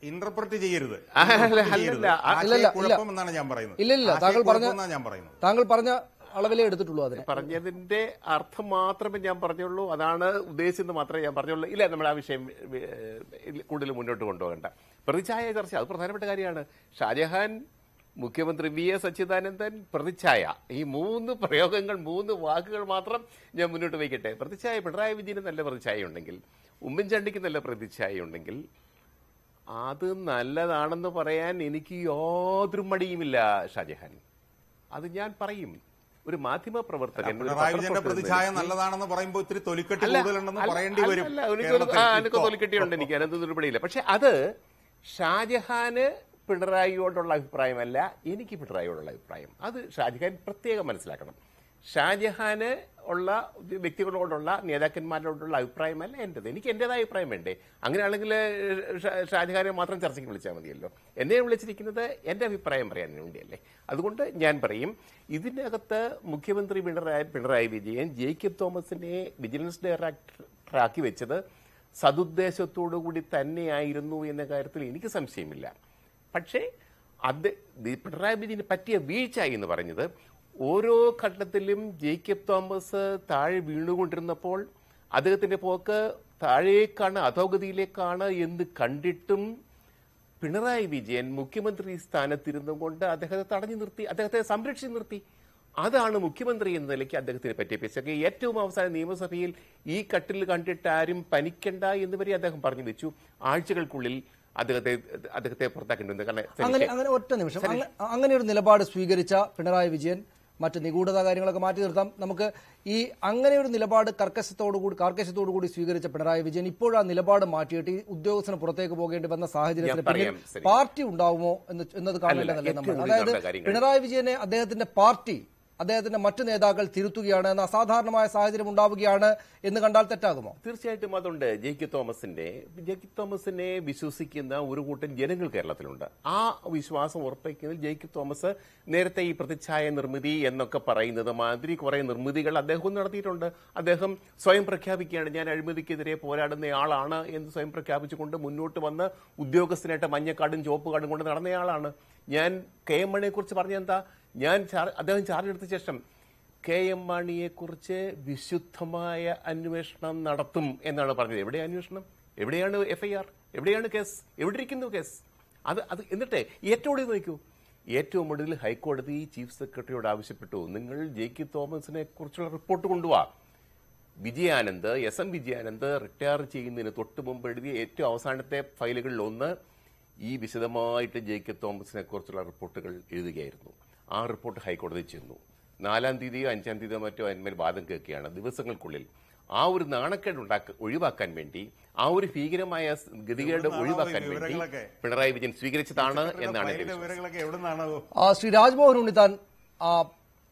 ഇന്റർപ്രറ്റ് ചെയ്യരുത് എന്നാണ് ഞാൻ പറയുന്നത്. ഇല്ല, താങ്കൾ പറഞ്ഞ അളവിലേ എടുത്തിട്ടുള്ളൂ. അതിന് പറഞ്ഞതിന്റെ അർത്ഥം മാത്രമേ ഞാൻ പറഞ്ഞുള്ളൂ, അതാണ് ഉദ്ദേശിച്ചെന്ന് മാത്രമേ ഞാൻ പറഞ്ഞുള്ളൂ. ഇല്ല, നമ്മൾ ആ വിഷയം കൂടുതൽ മുന്നോട്ട് കൊണ്ടുപോകണ്ട. പ്രതിച്ഛായ ചർച്ച അത് പ്രധാനപ്പെട്ട കാര്യമാണ്. ഷാജഹാൻ, മുഖ്യമന്ത്രി VS അച്യുതാനന്ദൻ, പ്രതിച്ഛായ, ഈ 3 പ്രയോഗങ്ങൾ, 3 വാക്കുകൾ മാത്രം ഞാൻ മുന്നോട്ട് വയ്ക്കട്ടെ. പ്രതിച്ഛായ, പിണറായി വിജയന് നല്ല പ്രതിച്ഛായ ഉണ്ടെങ്കിൽ, ഉമ്മൻചാണ്ടിക്ക് നല്ല പ്രതിച്ഛായ ഉണ്ടെങ്കിൽ അത് നല്ലതാണെന്ന് പറയാൻ എനിക്ക് യാതൊരു മടിയുമില്ല ഷാജഹാൻ. അത് ഞാൻ പറയും. ഒരു മാധ്യമ പ്രവർത്തകൻ പ്രതിച്ഛായ നല്ലതാണെന്ന് പറയുമ്പോൾ ഇത്തിരി തൊലിക്കെട്ടി കൂടുതലുണ്ടെന്ന് പറയേണ്ടി വരും. എനിക്ക് തൊലിക്കെട്ടിയുണ്ട്, എനിക്ക് അതിനകത്ത് ദുർബടിയില്ല. പക്ഷെ അത് ഷാജഹാന് പിണറായിയോടുള്ള അഭിപ്രായമല്ല, എനിക്ക് പിണറായിയോടുള്ള അഭിപ്രായം. അത് ഷാജഹാൻ പ്രത്യേകം മനസ്സിലാക്കണം. ഷാജഹാന് ഉള്ള വ്യക്തികളോടുള്ള, നേതാക്കന്മാരോടുള്ള അഭിപ്രായമല്ല എന്റേത്. എനിക്ക് എന്റേതായ അഭിപ്രായം വേണ്ടേ? അങ്ങനെയാണെങ്കിൽ ഷാജഹാനെ മാത്രം ചർച്ചയ്ക്ക് വിളിച്ചാൽ മതിയല്ലോ. എന്നെ വിളിച്ചിരിക്കുന്നത് എന്റെ അഭിപ്രായം പറയാൻ വേണ്ടിയല്ലേ. അതുകൊണ്ട് ഞാൻ പറയും, ഇതിനകത്ത് മുഖ്യമന്ത്രി പിണറായി വിജയൻ ജേക്കബ് തോമസിനെ വിജിലൻസ് ഡയറക്ടറാക്കി വെച്ചത് സതുദ്ദേശത്തോടു കൂടി തന്നെയായിരുന്നു എന്ന കാര്യത്തിൽ എനിക്ക് സംശയമില്ല. പക്ഷേ പിണറായി വിജയന് പറ്റിയ വീഴ്ച എന്ന് പറഞ്ഞത്, ഓരോ ഘട്ടത്തിലും ജേക്കബ് തോമസ് താഴെ വീണുകൊണ്ടിരുന്നപ്പോൾ അദ്ദേഹത്തിന്റെ പോക്ക് താഴേക്കാണ്, അധോഗതിയിലേക്കാണ് എന്ന് കണ്ടിട്ടും പിണറായി വിജയൻ മുഖ്യമന്ത്രി സ്ഥാനത്തിരുന്നുകൊണ്ട് അദ്ദേഹത്തെ തടഞ്ഞു നിർത്തി, അദ്ദേഹത്തെ സംരക്ഷിച്ചു നിർത്തി. അതാണ് മുഖ്യമന്ത്രി എന്ന നിലയ്ക്ക് അദ്ദേഹത്തിന് പറ്റിയ പിശക്. ഏറ്റവും അവസാനം നിയമസഭയിൽ ഈ കട്ടിൽ കണ്ടിട്ട് ആരും പനിക്കണ്ട എന്ന് വരെ അദ്ദേഹം പറഞ്ഞു വെച്ചു. ആഴ്ചകൾക്കുള്ളിൽ അദ്ദേഹത്തെ പുറത്താക്കേണ്ടത്. അങ്ങനെ ഒറ്റ നിമിഷം, അങ്ങനെ ഒരു നിലപാട് സ്വീകരിച്ച പിണറായി വിജയൻ മറ്റ് നിഗൂഢത കാര്യങ്ങളൊക്കെ മാറ്റി നിർത്താം. നമുക്ക് ഈ അങ്ങനെ ഒരു നിലപാട് കാർക്കശ്യത്തോടുകൂടി സ്വീകരിച്ച പിണറായി വിജയൻ ഇപ്പോഴാ നിലപാട് മാറ്റിയിട്ട് ഈ ഉദ്യോഗസ്ഥന് പുറത്തേക്ക് പോകേണ്ടി വന്ന സാഹചര്യത്തിൽ പാർട്ടി ഉണ്ടാവുമോ എന്നത് കാണേണ്ടതല്ലേ നമ്മൾ? അതായത് പിണറായി വിജയനെ അദ്ദേഹത്തിന്റെ പാർട്ടി, അദ്ദേഹത്തിന്റെ മറ്റു നേതാക്കൾ തിരുത്തുകയാണ് എന്ന അസാധാരണമായ സാഹചര്യം ഉണ്ടാവുകയാണ് എന്ന് കണ്ടാൽ തെറ്റാകുമോ? തീർച്ചയായിട്ടും അതുണ്ട്. ജേക്കബ് തോമസിനെ വിശ്വസിക്കുന്ന ഒരു കൂട്ടം ജനങ്ങൾ കേരളത്തിലുണ്ട്. ആ വിശ്വാസം ഉറപ്പിക്കുന്നതിൽ ജേക്കബ് തോമസ് നേരത്തെ ഈ പ്രതിച്ഛായ നിർമ്മിതി എന്നൊക്കെ പറയുന്നത് മാതിരി കുറെ നിർമ്മിതികൾ അദ്ദേഹം നടത്തിയിട്ടുണ്ട്. അദ്ദേഹം സ്വയം പ്രഖ്യാപിക്കുകയാണ്, ഞാൻ അഴിമതിക്കെതിരെ പോരാടുന്നയാളാണ് എന്ന് സ്വയം പ്രഖ്യാപിച്ചുകൊണ്ട് മുന്നോട്ട് വന്ന് ഉദ്യോഗസ്ഥനായിട്ട് മഞ്ഞക്കാടും ചുവപ്പ് കാർഡും കൊണ്ട് നടന്നയാളാണ്. ഞാൻ KM മണിയെ കുറിച്ച് പറഞ്ഞെന്താ, അദ്ദേഹം ചാർജ് എടുത്ത ശേഷം KM മാണിയെക്കുറിച്ച് വിശുദ്ധമായ അന്വേഷണം നടത്തും എന്നാണ് പറഞ്ഞത്. എവിടെ അന്വേഷണം? എവിടെയാണ് FIR? എവിടെയാണ് കേസ്? എവിടെ ഇരിക്കുന്നു കേസ്? അത് എന്നിട്ട് ഏറ്റവും നോക്കൂ, ഏറ്റവും ഒടുവിൽ ഹൈക്കോടതി ചീഫ് സെക്രട്ടറിയോട് ആവശ്യപ്പെട്ടു, നിങ്ങൾ JK തോമസിനെ കുറിച്ചുള്ള റിപ്പോർട്ട് കൊണ്ടുപോവാ. വിജയാനന്ദ്, SM വിജയാനന്ദ് റിട്ടയർ ചെയ്യുന്നതിന് തൊട്ട് മുമ്പ് എഴുതിയ ഏറ്റവും അവസാനത്തെ ഫയലുകളിൽ ഒന്ന് ഈ വിശദമായിട്ട് JK തോമസിനെ കുറിച്ചുള്ള റിപ്പോർട്ടുകൾ എഴുതുകയായിരുന്നു. ആ റിപ്പോർട്ട് ഹൈക്കോടതി ചെന്നു. 4-ാം തീയതിയോ 5-ാം തീയതിയോ മറ്റോ അതിന്മേൽ വാദം കേൾക്കുകയാണ്. ദിവസങ്ങൾക്കുള്ളിൽ ആ ഒരു നാണക്കേട് ഒഴിവാക്കാൻ വേണ്ടി, ആ ഒരു ഭീകരമായ ഗതികേട് ഒഴിവാക്കാൻ വേണ്ടി പിണറായി വിജയൻ സ്വീകരിച്ചതാണ് എന്നാണ് ശ്രീ രാജ്മോഹൻ ഉണ്ണിത്താൻ.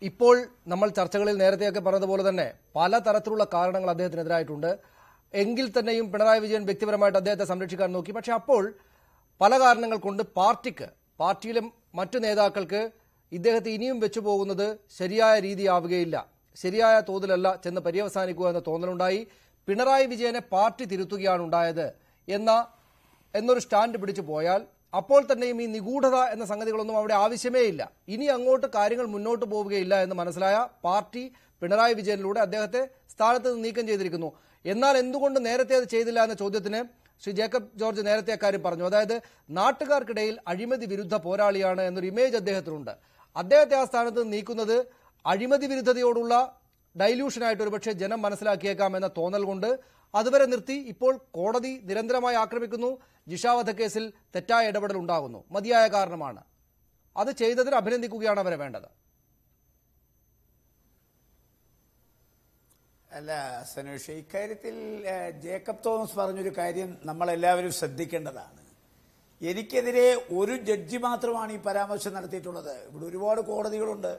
ഇപ്പോൾ നമ്മൾ ചർച്ചകളിൽ നേരത്തെയൊക്കെ പറഞ്ഞതുപോലെ തന്നെ പലതരത്തിലുള്ള കാരണങ്ങൾ അദ്ദേഹത്തിനെതിരായിട്ടുണ്ട്. എങ്കിൽ തന്നെയും പിണറായി വിജയൻ വ്യക്തിപരമായിട്ട് അദ്ദേഹത്തെ സംരക്ഷിക്കാൻ നോക്കി. പക്ഷെ അപ്പോൾ പല കാരണങ്ങൾ കൊണ്ട് പാർട്ടിയിലെ മറ്റു നേതാക്കൾക്ക് ഇദ്ദേഹത്തെ ഇനിയും വെച്ചുപോകുന്നത് ശരിയായ രീതിയാവുകയില്ല, ശരിയായ തോതിലല്ല ചെന്ന് പര്യവസാനിക്കുക എന്ന തോന്നലുണ്ടായി. പിണറായി വിജയനെ പാർട്ടി തിരുത്തുകയാണ് ഉണ്ടായത് എന്നൊരു സ്റ്റാൻഡ് പിടിച്ചു പോയാൽ അപ്പോൾ തന്നെയും ഈ നിഗൂഢത എന്ന സംഗതികളൊന്നും അവിടെ ആവശ്യമേ ഇല്ല. ഇനി അങ്ങോട്ട് കാര്യങ്ങൾ മുന്നോട്ട് പോവുകയില്ല എന്ന് മനസ്സിലായ പാർട്ടി പിണറായി വിജയനിലൂടെ അദ്ദേഹത്തെ സ്ഥാനത്ത് നിന്ന് നീക്കം ചെയ്തിരിക്കുന്നു. എന്നാൽ എന്തുകൊണ്ട് നേരത്തെ അത് ചെയ്തില്ല എന്ന ചോദ്യത്തിന് ശ്രീ ജേക്കബ് ജോർജ് നേരത്തെ അക്കാര്യം പറഞ്ഞു. അതായത് നാട്ടുകാർക്കിടയിൽ അഴിമതി വിരുദ്ധ പോരാളിയാണ് എന്നൊരു ഇമേജ് അദ്ദേഹത്തിനുണ്ട്. അദ്ദേഹത്തെ ആ സ്ഥാനത്ത് നീക്കുന്നത് അഴിമതി വിരുദ്ധതയോടുള്ള ഡൈല്യൂഷനായിട്ട് ഒരുപക്ഷെ ജനം മനസ്സിലാക്കിയേക്കാം എന്ന തോന്നൽ കൊണ്ട് അതുവരെ നിർത്തി. ഇപ്പോൾ കോടതി നിരന്തരമായി ആക്രമിക്കുന്നു. ജിഷ വധക്കേസിൽ തെറ്റായ ഇടപെടൽ ഉണ്ടാകുന്നു. മതിയായ കാരണമാണ്. അത് ചെയ്തതിന് അഭിനന്ദിക്കുകയാണ് അവരെ വേണ്ടത്. അല്ല സനോഷ്, ഇക്കാര്യത്തിൽ ജേക്കബ് തോമസ് പറഞ്ഞൊരു കാര്യം നമ്മളെല്ലാവരും ശ്രദ്ധിക്കേണ്ടതാണ്. എനിക്കെതിരെ ഒരു ജഡ്ജി മാത്രമാണ് ഈ പരാമർശം നടത്തിയിട്ടുള്ളത്. ഇവിടെ ഒരുപാട് കോടതികളുണ്ട്.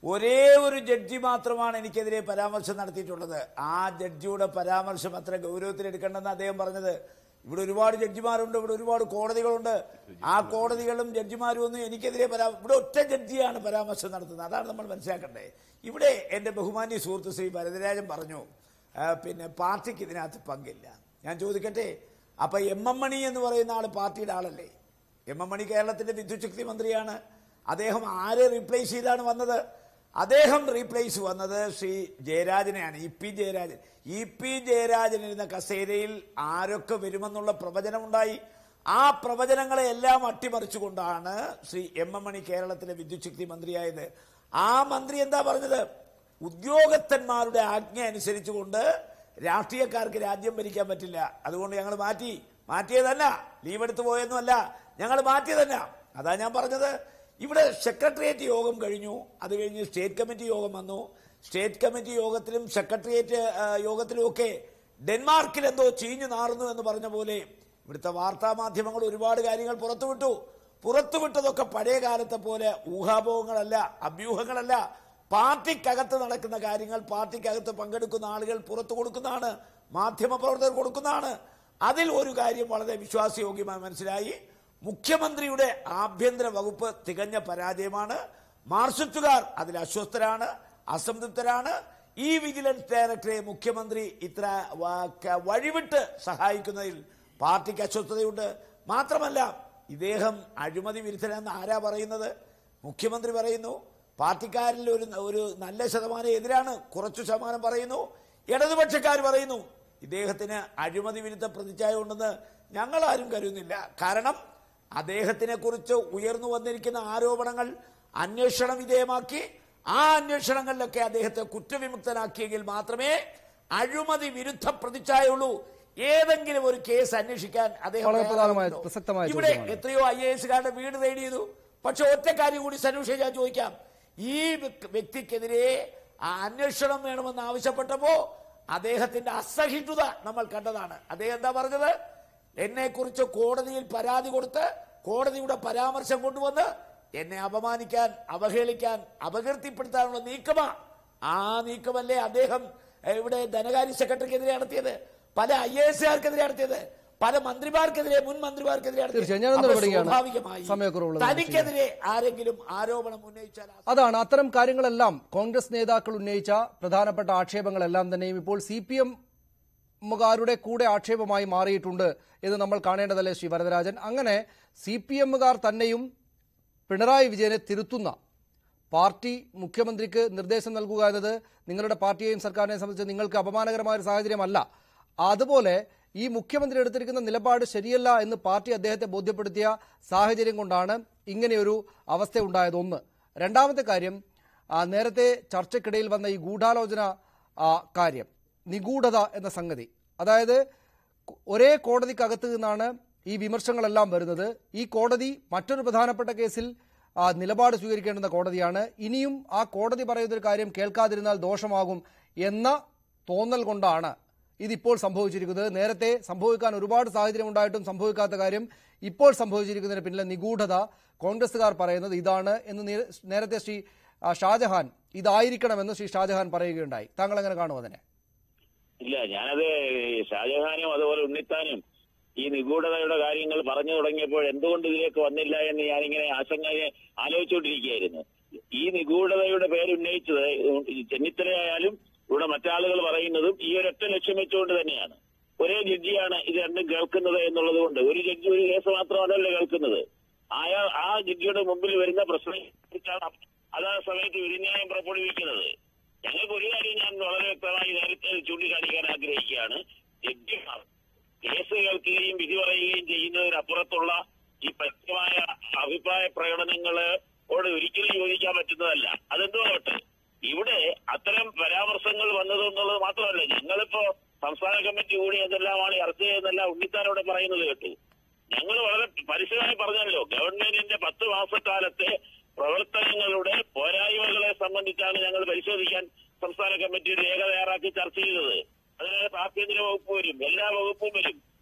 ഒരേ ഒരു ജഡ്ജി മാത്രമാണ് എനിക്കെതിരെ പരാമർശം നടത്തിയിട്ടുള്ളത്. ആ ജഡ്ജിയുടെ പരാമർശം അത്ര ഗൗരവത്തിലെടുക്കേണ്ടെന്ന് അദ്ദേഹം പറഞ്ഞത്. ഇവിടെ ഒരുപാട് ജഡ്ജിമാരുണ്ട്, ഇവിടെ ഒരുപാട് കോടതികളുണ്ട്. ആ കോടതികളും ജഡ്ജിമാരും ഒന്നും എനിക്കെതിരെ ഇവിടെ ഒറ്റ ജഡ്ജിയാണ് പരാമർശം നടത്തുന്നത്. അതാണ് നമ്മൾ മനസ്സിലാക്കേണ്ടത്. ഇവിടെ എൻ്റെ ബഹുമാന്യ സുഹൃത്ത് ശ്രീ വരദരാജൻ പറഞ്ഞു പിന്നെ പാർട്ടിക്ക് ഇതിനകത്ത് പങ്കില്ല. ഞാൻ ചോദിക്കട്ടെ, അപ്പൊ MM മണി എന്ന് പറയുന്ന ആള് പാർട്ടിയുടെ ആളല്ലേ? MM മണി കേരളത്തിന്റെ വിദ്യുച്ഛക്തി മന്ത്രിയാണ്. അദ്ദേഹം ആരെ റീപ്ലേസ് ചെയ്താണ് വന്നത്? അദ്ദേഹം റീപ്ലേസ് വന്നത് ശ്രീ ജയരാജനെയാണ്, EP ജയരാജൻ. EP ജയരാജൻ ഇരുന്ന കസേരയിൽ ആരൊക്കെ വരുമെന്നുള്ള പ്രവചനമുണ്ടായി. ആ പ്രവചനങ്ങളെ എല്ലാം അട്ടിമറിച്ചുകൊണ്ടാണ് ശ്രീ MM മണി കേരളത്തിലെ വിദ്യുച്ഛക്തി മന്ത്രിയായത്. ആ മന്ത്രി എന്താ പറഞ്ഞത്? ഉദ്യോഗസ്ഥന്മാരുടെ ആജ്ഞ അനുസരിച്ചുകൊണ്ട് രാഷ്ട്രീയക്കാർക്ക് രാജ്യം ഭരിക്കാൻ പറ്റില്ല, അതുകൊണ്ട് ഞങ്ങൾ മാറ്റിയതല്ല, ലീവ് എടുത്തു പോയൊന്നുമല്ല, ഞങ്ങൾ മാറ്റിയതല്ല. അതാ ഞാൻ പറഞ്ഞത്. ഇവിടെ സെക്രട്ടേറിയറ്റ് യോഗം കഴിഞ്ഞു, അത് കഴിഞ്ഞ് സ്റ്റേറ്റ് കമ്മിറ്റി യോഗം വന്നു. സ്റ്റേറ്റ് കമ്മിറ്റി യോഗത്തിലും സെക്രട്ടേറിയറ്റ് യോഗത്തിലും ഒക്കെ ഡെൻമാർക്കിൽ എന്തോ ചീഞ്ഞു നാറുന്നു എന്ന് പറഞ്ഞ പോലെ ഇവിടുത്തെ വാർത്താ മാധ്യമങ്ങൾ ഒരുപാട് കാര്യങ്ങൾ പുറത്തുവിട്ടതൊക്കെ പഴയ കാലത്തെ പോലെ ഊഹാപോഹങ്ങളല്ല, അഭ്യൂഹങ്ങളല്ല. പാർട്ടിക്കകത്ത് നടക്കുന്ന കാര്യങ്ങൾ പാർട്ടിക്കകത്ത് പങ്കെടുക്കുന്ന ആളുകൾ പുറത്തു കൊടുക്കുന്നതാണ്, മാധ്യമപ്രവർത്തകർ കൊടുക്കുന്നതാണ്. അതിൽ ഒരു കാര്യം വളരെ വിശ്വാസയോഗ്യമായി മനസ്സിലായി. മുഖ്യമന്ത്രിയുടെ ആഭ്യന്തര വകുപ്പ് തികഞ്ഞ പരാജയമാണ്. മാർക്സിസ്റ്റുകാർ അതിൽ അസ്വസ്ഥരാണ്, അസംതൃപ്തരാണ്. ഈ വിജിലൻസ് ഡയറക്ടറെ മുഖ്യമന്ത്രി ഇത്ര വഴിവിട്ട് സഹായിക്കുന്നതിൽ പാർട്ടിക്ക് അസ്വസ്ഥതയുണ്ട്. മാത്രമല്ല, ഇദ്ദേഹം അഴിമതി വിരുദ്ധനെന്ന് ആരാ പറയുന്നത്? മുഖ്യമന്ത്രി പറയുന്നു. പാർട്ടിക്കാരിൽ ഒരു നല്ല ശതമാനം എതിരാണ്, കുറച്ചു ശതമാനം പറയുന്നു. ഇടതുപക്ഷക്കാർ പറയുന്നു ഇദ്ദേഹത്തിന് അഴിമതി വിരുദ്ധ പ്രതിച്ഛായ ഉണ്ടെന്ന് ഞങ്ങൾ ആരും കരുതുന്നില്ല. കാരണം അദ്ദേഹത്തിനെ കുറിച്ച് ഉയർന്നു വന്നിരിക്കുന്ന ആരോപണങ്ങൾ അന്വേഷണ വിധേയമാക്കി ആ അന്വേഷണങ്ങളിലൊക്കെ അദ്ദേഹത്തെ കുറ്റവിമുക്തനാക്കിയെങ്കിൽ മാത്രമേ അഴിമതി വിരുദ്ധ പ്രതിച്ഛായുള്ളൂ. ഏതെങ്കിലും ഒരു കേസ് അന്വേഷിക്കാൻ അദ്ദേഹം ഇവിടെ എത്രയോ IAS-കാരുടെ വീട് തേടിയതു. പക്ഷെ ഒറ്റ കാര്യം കൂടി സനൂഷ ഞാൻ ചോദിക്കാം. ഈ വ്യക്തിക്കെതിരെ അന്വേഷണം വേണമെന്ന് ആവശ്യപ്പെട്ടപ്പോ അദ്ദേഹത്തിന്റെ അസഹിഷ്ണുത നമ്മൾ കണ്ടതാണ്. അദ്ദേഹം എന്താ പറഞ്ഞത്? എന്നെ കുറിച്ച് കോടതിയിൽ പരാതി കൊടുത്ത് കോടതിയുടെ പരാമർശം കൊണ്ടുവന്ന് എന്നെ അപമാനിക്കാൻ, അവഹേളിക്കാൻ, അപകീർത്തിപ്പെടുത്താനുള്ള നീക്കമാ. ആ നീക്കമല്ലേ അദ്ദേഹം ഇവിടെ ധനകാര്യ സെക്രട്ടറിക്കെതിരെ നടത്തിയത്, പല IAS-കാർക്കെതിരെ നടത്തിയത്, പല മന്ത്രിമാർക്കെതിരെ, മുൻ മന്ത്രിമാർക്കെതിരെ തനിക്കെതിരെ ആരെങ്കിലും ആരോപണം ഉന്നയിച്ചാൽ അതാണ്. അത്തരം കാര്യങ്ങളെല്ലാം കോൺഗ്രസ് നേതാക്കൾ ഉന്നയിച്ച പ്രധാനപ്പെട്ട ആക്ഷേപങ്ങളെല്ലാം തന്നെയും ഇപ്പോൾ CPM-കാരുടെ കൂടെ ആക്ഷേപമായി മാറിയിട്ടുണ്ട് എന്ന് നമ്മൾ കാണേണ്ടതല്ലേ ശ്രീ വരദരാജൻ? അങ്ങനെ CPM-കാർ തന്നെയും പിണറായി വിജയനെ തിരുത്തുന്ന, പാർട്ടി മുഖ്യമന്ത്രിക്ക് നിർദ്ദേശം നൽകുക എന്നത് നിങ്ങളുടെ പാർട്ടിയെയും സർക്കാരിനെയും സംബന്ധിച്ച് നിങ്ങൾക്ക് അപമാനകരമായ ഒരു സാഹചര്യമല്ല. അതുപോലെ ഈ മുഖ്യമന്ത്രി എടുത്തിരിക്കുന്ന നിലപാട് ശരിയല്ല എന്ന് പാർട്ടി അദ്ദേഹത്തെ ബോധ്യപ്പെടുത്തിയ സാഹചര്യം കൊണ്ടാണ് ഇങ്ങനെയൊരു അവസ്ഥ ഉണ്ടായത്. ഒന്ന്. രണ്ടാമത്തെ കാര്യം, നേരത്തെ ചർച്ചയ്ക്കിടയിൽ വന്ന ഈ ഗൂഢാലോചന കാര്യം, നിഗൂഢത എന്ന സംഗതി, അതായത് ഒരേ കോടതിക്കകത്ത് നിന്നാണ് ഈ വിമർശനങ്ങളെല്ലാം വരുന്നത്. ഈ കോടതി മറ്റൊരു പ്രധാനപ്പെട്ട കേസിൽ നിലപാട് സ്വീകരിക്കേണ്ടുന്ന കോടതിയാണ്. ഇനിയും ആ കോടതി പറയുന്നൊരു കാര്യം കേൾക്കാതിരുന്നാൽ ദോഷമാകും എന്ന തോന്നൽ കൊണ്ടാണ് ഇതിപ്പോൾ സംഭവിച്ചിരിക്കുന്നത്. നേരത്തെ സംഭവിക്കാൻ ഒരുപാട് സാഹചര്യം ഉണ്ടായിട്ടും സംഭവിക്കാത്ത കാര്യം ഇപ്പോൾ സംഭവിച്ചിരിക്കുന്നതിന് പിന്നിലെ നിഗൂഢത കോൺഗ്രസുകാർ പറയുന്നത് ഇതാണ് എന്ന് നേരത്തെ ശ്രീ ഷാജഹാൻ ഇതായിരിക്കണമെന്ന് ശ്രീ ഷാജഹാൻ പറയുകയുണ്ടായി. താങ്കൾ എങ്ങനെ കാണും അതിനെ? ഇല്ല, ഞാനത് ഷാജഹാനും അതുപോലെ ഉണ്ണിത്താനും ഈ നിഗൂഢതയുടെ കാര്യങ്ങൾ പറഞ്ഞു തുടങ്ങിയപ്പോൾ എന്തുകൊണ്ട് ഇതിലേക്ക് വന്നില്ല എന്ന് ഞാനിങ്ങനെ ആശങ്കയെ ആലോചിച്ചുകൊണ്ടിരിക്കുകയായിരുന്നു. ഈ നിഗൂഢതയുടെ പേര് ഉന്നയിച്ചത് ചെന്നിത്തലയായാലും ഇവിടെ മറ്റാളുകൾ പറയുന്നതും ഈ ഒരൊറ്റ ലക്ഷ്യം വെച്ചുകൊണ്ട് തന്നെയാണ്. ഒരേ ജഡ്ജിയാണ് ഇത് രണ്ടും കേൾക്കുന്നത് എന്നുള്ളത് കൊണ്ട് ഒരു ജഡ്ജി ഒരു കേസ് മാത്രമല്ല കേൾക്കുന്നത്. ആ ജഡ്ജിയുടെ മുമ്പിൽ വരുന്ന പ്രശ്നത്തെക്കുറിച്ചാണ് അതാ സമയത്ത് വിധിന്യായം പുറപ്പെടുവിക്കുന്നത്. ഞങ്ങൾക്ക് ഒരു കാര്യം ഞാൻ വളരെ വ്യക്തമായി നേരത്തെ ചൂണ്ടിക്കാണിക്കാൻ ആഗ്രഹിക്കുകയാണ്. ജഡ്ജിമാർ കേസ് കേൾക്കുകയും വിധി പറയുകയും ചെയ്യുന്നതിനപ്പുറത്തുള്ള ഈ വ്യക്തമായ അഭിപ്രായ പ്രകടനങ്ങളോട് ഒരിക്കലും യോജിക്കാൻ പറ്റുന്നതല്ല. അതെന്തുമാകട്ടെ, ഇവിടെ അത്തരം പരാമർശങ്ങൾ വന്നതെന്നുള്ളത് മാത്രമല്ല, ഞങ്ങളിപ്പോ സംസ്ഥാന കമ്മിറ്റി കൂടി എന്തെല്ലാമാണ് ചർച്ച ചെയ്തെന്നല്ല ഉണ്ണിത്താനോടെ പറയുന്നത് കേട്ടു. ഞങ്ങൾ വളരെ പരസ്യമായി പറഞ്ഞല്ലോ, ഗവൺമെന്റിന്റെ 10 മാസക്കാലത്തെ പ്രവർത്തനങ്ങളുടെ പോരായ്മകളെ സംബന്ധിച്ചാണ് ഞങ്ങൾ പരിശോധിക്കാൻ സംസ്ഥാന കമ്മിറ്റി രേഖ തയ്യാറാക്കി ചർച്ച ചെയ്തത്. അതിനകത്ത് ആഭ്യന്തര വകുപ്പ് വരും, എല്ലാ വകുപ്പും വരും,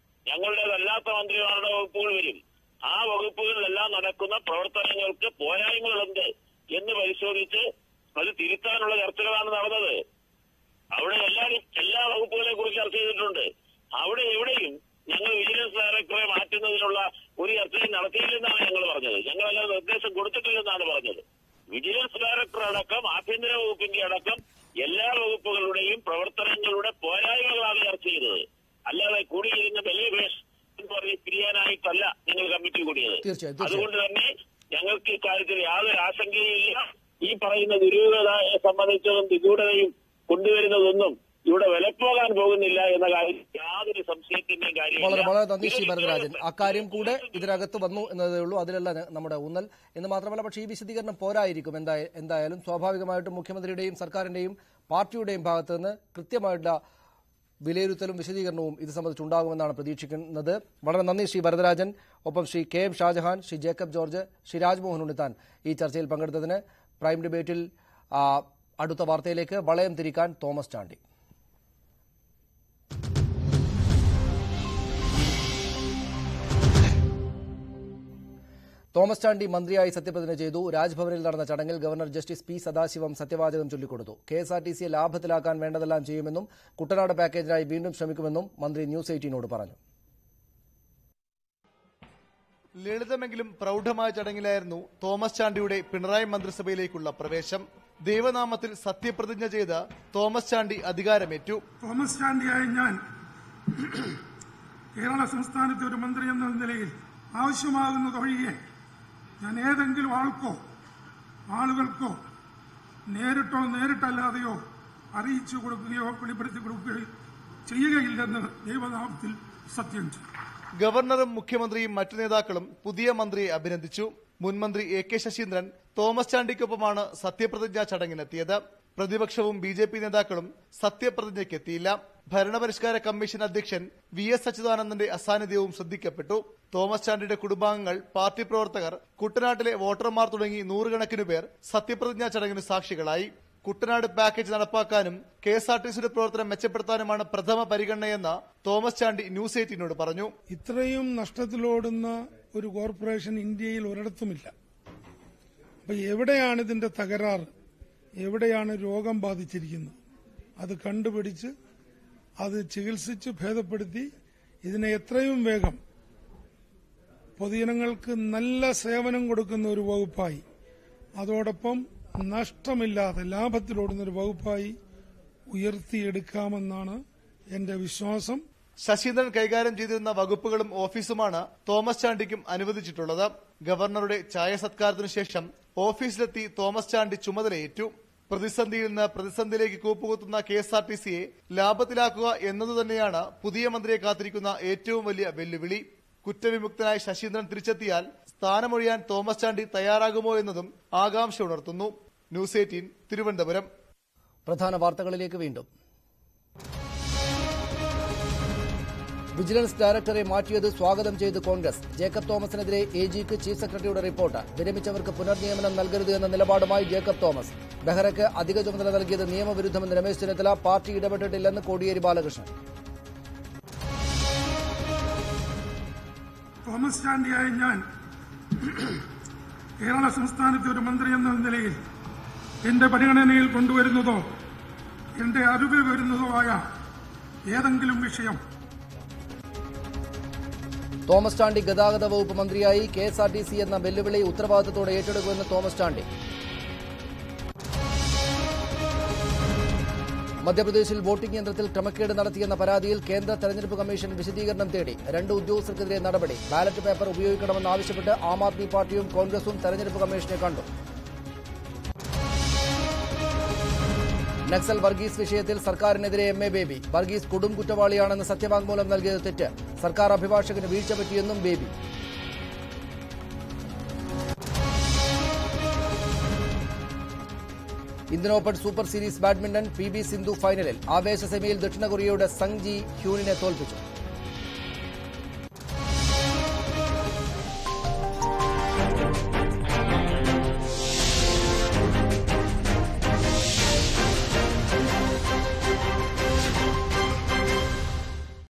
ഞങ്ങളുടേതല്ലാത്ത മന്ത്രിമാരുടെ വകുപ്പുകൾ വരും. ആ വകുപ്പുകളിലെല്ലാം നടക്കുന്ന പ്രവർത്തനങ്ങൾക്ക് പോരായ്മകളുണ്ട് എന്ന് പരിശോധിച്ച് അത് തിരുത്താനുള്ള ചർച്ചകളാണ് നടന്നത്. അവിടെ എല്ലാ വകുപ്പുകളെ കുറിച്ച് ചർച്ച ചെയ്തിട്ടുണ്ട്. അവിടെ എവിടെയും ഞങ്ങൾ വിജിലൻസ് ഡയറക്ടറെ മാറ്റുന്നതിനുള്ള ഒരു ചർച്ചയും നടത്തിയില്ലെന്നാണ് ഞങ്ങൾ പറഞ്ഞത്. ഞങ്ങൾ അങ്ങനെ നിർദ്ദേശം കൊടുത്തിട്ടില്ലെന്നാണ് പറഞ്ഞത്. വിജിലൻസ് ഡയറക്ടർ അടക്കം ആഭ്യന്തര വകുപ്പിന്റെ അടക്കം എല്ലാ വകുപ്പുകളുടെയും പ്രവർത്തനങ്ങളുടെ പോരായ്മകളാണ് ചർച്ച ചെയ്തത്. അല്ലാതെ കൂടിയിരുന്ന വലിയ പേഷ് എന്ന് പറഞ്ഞ് പിരിയാനായിട്ടല്ല ഞങ്ങൾ കമ്മിറ്റി കൂടിയത്. അതുകൊണ്ട് തന്നെ ഞങ്ങൾക്ക് ഇക്കാര്യത്തിൽ യാതൊരു ആശങ്കയില്ല. ഈ പറയുന്ന ദുരൂഹതയെ സംബന്ധിച്ചതും നിഗൂഢതയും കൊണ്ടുവരുന്നതൊന്നും ഇവിടെ വിലപ്പോകാൻ പോകുന്നില്ല എന്ന കാര്യം യാതൊരു സംശയത്തിന്റെയും കാര്യമില്ല. വളരെ നന്ദി ശ്രീ ഭരതരാജൻ. അക്കാര്യം കൂടെ ഇതിനകത്ത് വന്നു എന്നതേ ഉള്ളൂ, അതിലല്ല നമ്മുടെ ഊന്നൽ എന്ന് മാത്രമല്ല. പക്ഷേ ഈ വിശദീകരണം പോരായിരിക്കും. എന്തായാലും സ്വാഭാവികമായിട്ടും മുഖ്യമന്ത്രിയുടെയും സർക്കാരിന്റെയും പാർട്ടിയുടെയും ഭാഗത്ത് നിന്ന് കൃത്യമായിട്ടുള്ള വിലയിരുത്തലും വിശദീകരണവും ഇത് സംബന്ധിച്ചുണ്ടാകുമെന്നാണ് പ്രതീക്ഷിക്കുന്നത്. വളരെ നന്ദി ശ്രീ ഭരതരാജൻ. ഒപ്പം ശ്രീ കെ എം ഷാജഹാൻ, ശ്രീ ജേക്കബ് ജോർജ്, ശ്രീ രാജ്മോഹൻ ഉണ്ണിത്താൻ ഈ ചർച്ചയിൽ പങ്കെടുത്തതിന്. പ്രൈം ഡിബേറ്റിൽ അടുത്ത വാർത്തയിലേക്ക് വളയം തിരിക്കാൻ തോമസ് ചാണ്ടി. തോമസ് ചാണ്ടി മന്ത്രിയായി സത്യപ്രതിജ്ഞ ചെയ്തു. രാജ്ഭവനിൽ നടന്ന ചടങ്ങിൽ ഗവർണർ ജസ്റ്റിസ് പി സദാശിവം സത്യവാചകം ചൊല്ലിക്കൊടുത്തു. KSRTCയെ ലാഭത്തിലാക്കാൻ വേണ്ടതെല്ലാം ചെയ്യുമെന്നും കുട്ടനാട് പാക്കേജിനായി വീണ്ടും ശ്രമിക്കുമെന്നും മന്ത്രി ന്യൂസ് 18നോട് പറഞ്ഞു. ലളിതമെങ്കിലും പ്രൗഢമായ ചടങ്ങിലായിരുന്നു തോമസ് ചാണ്ടിയുടെ പിണറായി മന്ത്രിസഭയിലേക്കുള്ള പ്രവേശം. ദൈവനാമത്തിൽ സത്യപ്രതിജ്ഞ ചെയ്ത തോമസ് ചാണ്ടി അധികാരമേറ്റു. തോമസ് ചാണ്ടിയായ ഞാൻ കേരള സംസ്ഥാനത്തെ ഒരു മന്ത്രി എന്ന നിലയിൽ ആവശ്യമാകുന്നതൊഴികെ ഞാൻ ഏതെങ്കിലും ആളുകൾക്കോ നേരിട്ടോ നേരിട്ടല്ലാതെയോ അറിയിച്ചു കൊടുക്കുകയോ വെളിപ്പെടുത്തി കൊടുക്കുകയോ ചെയ്യുകയില്ലെന്ന് ദൈവനാമത്തിൽ സത്യം ചെയ്തു. ഗവർണറും മുഖ്യമന്ത്രിയും മറ്റു നേതാക്കളും പുതിയ മന്ത്രിയെ അഭിനന്ദിച്ചു. മുൻമന്ത്രി AK ശശീന്ദ്രൻ തോമസ് ചാണ്ടിക്കൊപ്പമാണ് സത്യപ്രതിജ്ഞാ ചടങ്ങിനെത്തിയത്. പ്രതിപക്ഷവും BJP നേതാക്കളും സത്യപ്രതിജ്ഞയ്ക്കെത്തിയില്ല. ഭരണപരിഷ്കാര കമ്മീഷൻ അധ്യക്ഷൻ VS അച്യുതാനന്ദന്റെ അസാന്നിധ്യവും ശ്രദ്ധിക്കപ്പെട്ടു. തോമസ് ചാണ്ടിയുടെ കുടുംബാംഗങ്ങൾ, പാർട്ടി പ്രവർത്തകർ, കുട്ടനാട്ടിലെ വോട്ടർമാർ തുടങ്ങി നൂറുകണക്കിന് പേർ സത്യപ്രതിജ്ഞാ ചടങ്ങിന് സാക്ഷികളായി. കുട്ടനാട് പാക്കേജ് നടപ്പാക്കാനും KSRTCയുടെ പ്രവർത്തനം മെച്ചപ്പെടുത്താനുമാണ് പ്രഥമ പരിഗണനയെന്ന് തോമസ് ചാണ്ടി ന്യൂസ് 18നോട് പറഞ്ഞു. ഇത്രയും നഷ്ടത്തിലോടുന്ന ഒരു കോർപ്പറേഷൻ ഇന്ത്യയിൽ ഒരിടത്തുമില്ല. അപ്പൊ എവിടെയാണ് ഇതിന്റെ തകരാറ്, എവിടെയാണ് രോഗം ബാധിച്ചിരിക്കുന്നത്, അത് കണ്ടുപിടിച്ച് അത് ചികിത്സിച്ച് ഭേദപ്പെടുത്തി ഇതിനെ എത്രയും വേഗം പൊതുജനങ്ങൾക്ക് നല്ല സേവനം കൊടുക്കുന്ന ഒരു വകുപ്പായി, അതോടൊപ്പം നഷ്ടമില്ലാതെ ലാഭത്തിലോടുന്ന ഒരു വകുപ്പായി ഉയർത്തിയെടുക്കാമെന്നാണ് എന്റെ വിശ്വാസം. ശശീന്ദ്രൻ കൈകാര്യം ചെയ്തിരുന്ന വകുപ്പുകളും ഓഫീസുമാണ് തോമസ് ചാണ്ടിക്കും അനുവദിച്ചിട്ടുള്ളത്. ഗവർണറുടെ ചായ സത്കാരത്തിനു ശേഷം ഓഫീസിലെത്തി തോമസ് ചാണ്ടി ചുമതലയേറ്റു. പ്രതിസന്ധിയിൽ നിന്ന് പ്രതിസന്ധിയിലേക്ക് കൂപ്പുകുത്തുന്ന KSRTCയെ ലാഭത്തിലാക്കുക എന്നതുതന്നെയാണ് പുതിയ മന്ത്രിയെ കാത്തിരിക്കുന്ന ഏറ്റവും വലിയ വെല്ലുവിളി. കുറ്റവിമുക്തനായ ശശീന്ദ്രൻ തിരിച്ചെത്തിയാൽ സ്ഥാനമൊഴിയാൻ തോമസ് ചാണ്ടി തയ്യാറാകുമോ എന്നതും ആകാംക്ഷ ഉണർത്തുന്നു. ന്യൂസ് 18 തിരുവനന്തപുരം. പ്രധാന വാർത്തകളിലേക്ക് വീണ്ടും. വിജിലൻസ് ഡയറക്ടറെ മാറ്റിയത് സ്വാഗതം ചെയ്ത് കോൺഗ്രസ്. ജേക്കബ് തോമസിനെതിരെ AGക്ക് ചീഫ് സെക്രട്ടറിയുടെ റിപ്പോർട്ട്. വിരമിച്ചവർക്ക് പുനർനിയമനം നൽകരുത് എന്ന നിലപാടുമായി ജേക്കബ് തോമസ്. ബെഹ്റയ്ക്ക് അധിക ചുമതല നൽകിയത് നിയമവിരുദ്ധമെന്ന് രമേശ് ചെന്നിത്തല. പാർട്ടി ഇടപെട്ടിട്ടില്ലെന്ന് കോടിയേരി ബാലകൃഷ്ണൻ. തോമസ് ചാണ്ടിയായ ഞാൻ കേരള സംസ്ഥാനത്തെ ഒരു മന്ത്രി എന്ന നിലയിൽ എന്റെ പരിഗണനയിൽ കൊണ്ടുവരുന്നതോ എന്റെ അറിവിൽ വരുന്നതോ ആയ ഏതെങ്കിലും വിഷയം തോമസ് ചാണ്ടി ഗതാഗത വകുപ്പ് മന്ത്രിയായി KSRTC എന്ന വെല്ലുവിളി ഉത്തരവാദിത്തത്തോടെ ഏറ്റെടുക്കുമെന്ന് തോമസ് ചാണ്ടി. മധ്യപ്രദേശിൽ വോട്ടിംഗ് യന്ത്രത്തിൽ ക്രമക്കേട് നടത്തിയെന്ന പരാതിയിൽ കേന്ദ്ര തെരഞ്ഞെടുപ്പ് കമ്മീഷൻ വിശദീകരണം തേടി. 2 ഉദ്യോഗസ്ഥർക്കെതിരെ നടപടി. ബാലറ്റ് പേപ്പർ ഉപയോഗിക്കണമെന്നാവശ്യപ്പെട്ട് ആം ആദ്മി പാർട്ടിയും കോൺഗ്രസും തെരഞ്ഞെടുപ്പ് കമ്മീഷനെ കണ്ടു. നക്സൽ വർഗീസ് വിഷയത്തിൽ സർക്കാരിനെതിരെ MA ബേബി. വർഗീസ് കൊടും കുറ്റവാളിയാണെന്ന് സത്യവാങ്മൂലം നൽകിയത് തെറ്റ്. സർക്കാർ അഭിഭാഷകന് വീഴ്ച പറ്റിയെന്നും Baby. Indian open super series badminton PV Sindhu ഫൈനലിൽ. ആവേശ സെമിയിൽ ദക്ഷിണ കൊറിയയുടെ സങ് ജി ഹ്യൂനിനെ തോൽപ്പിച്ചു.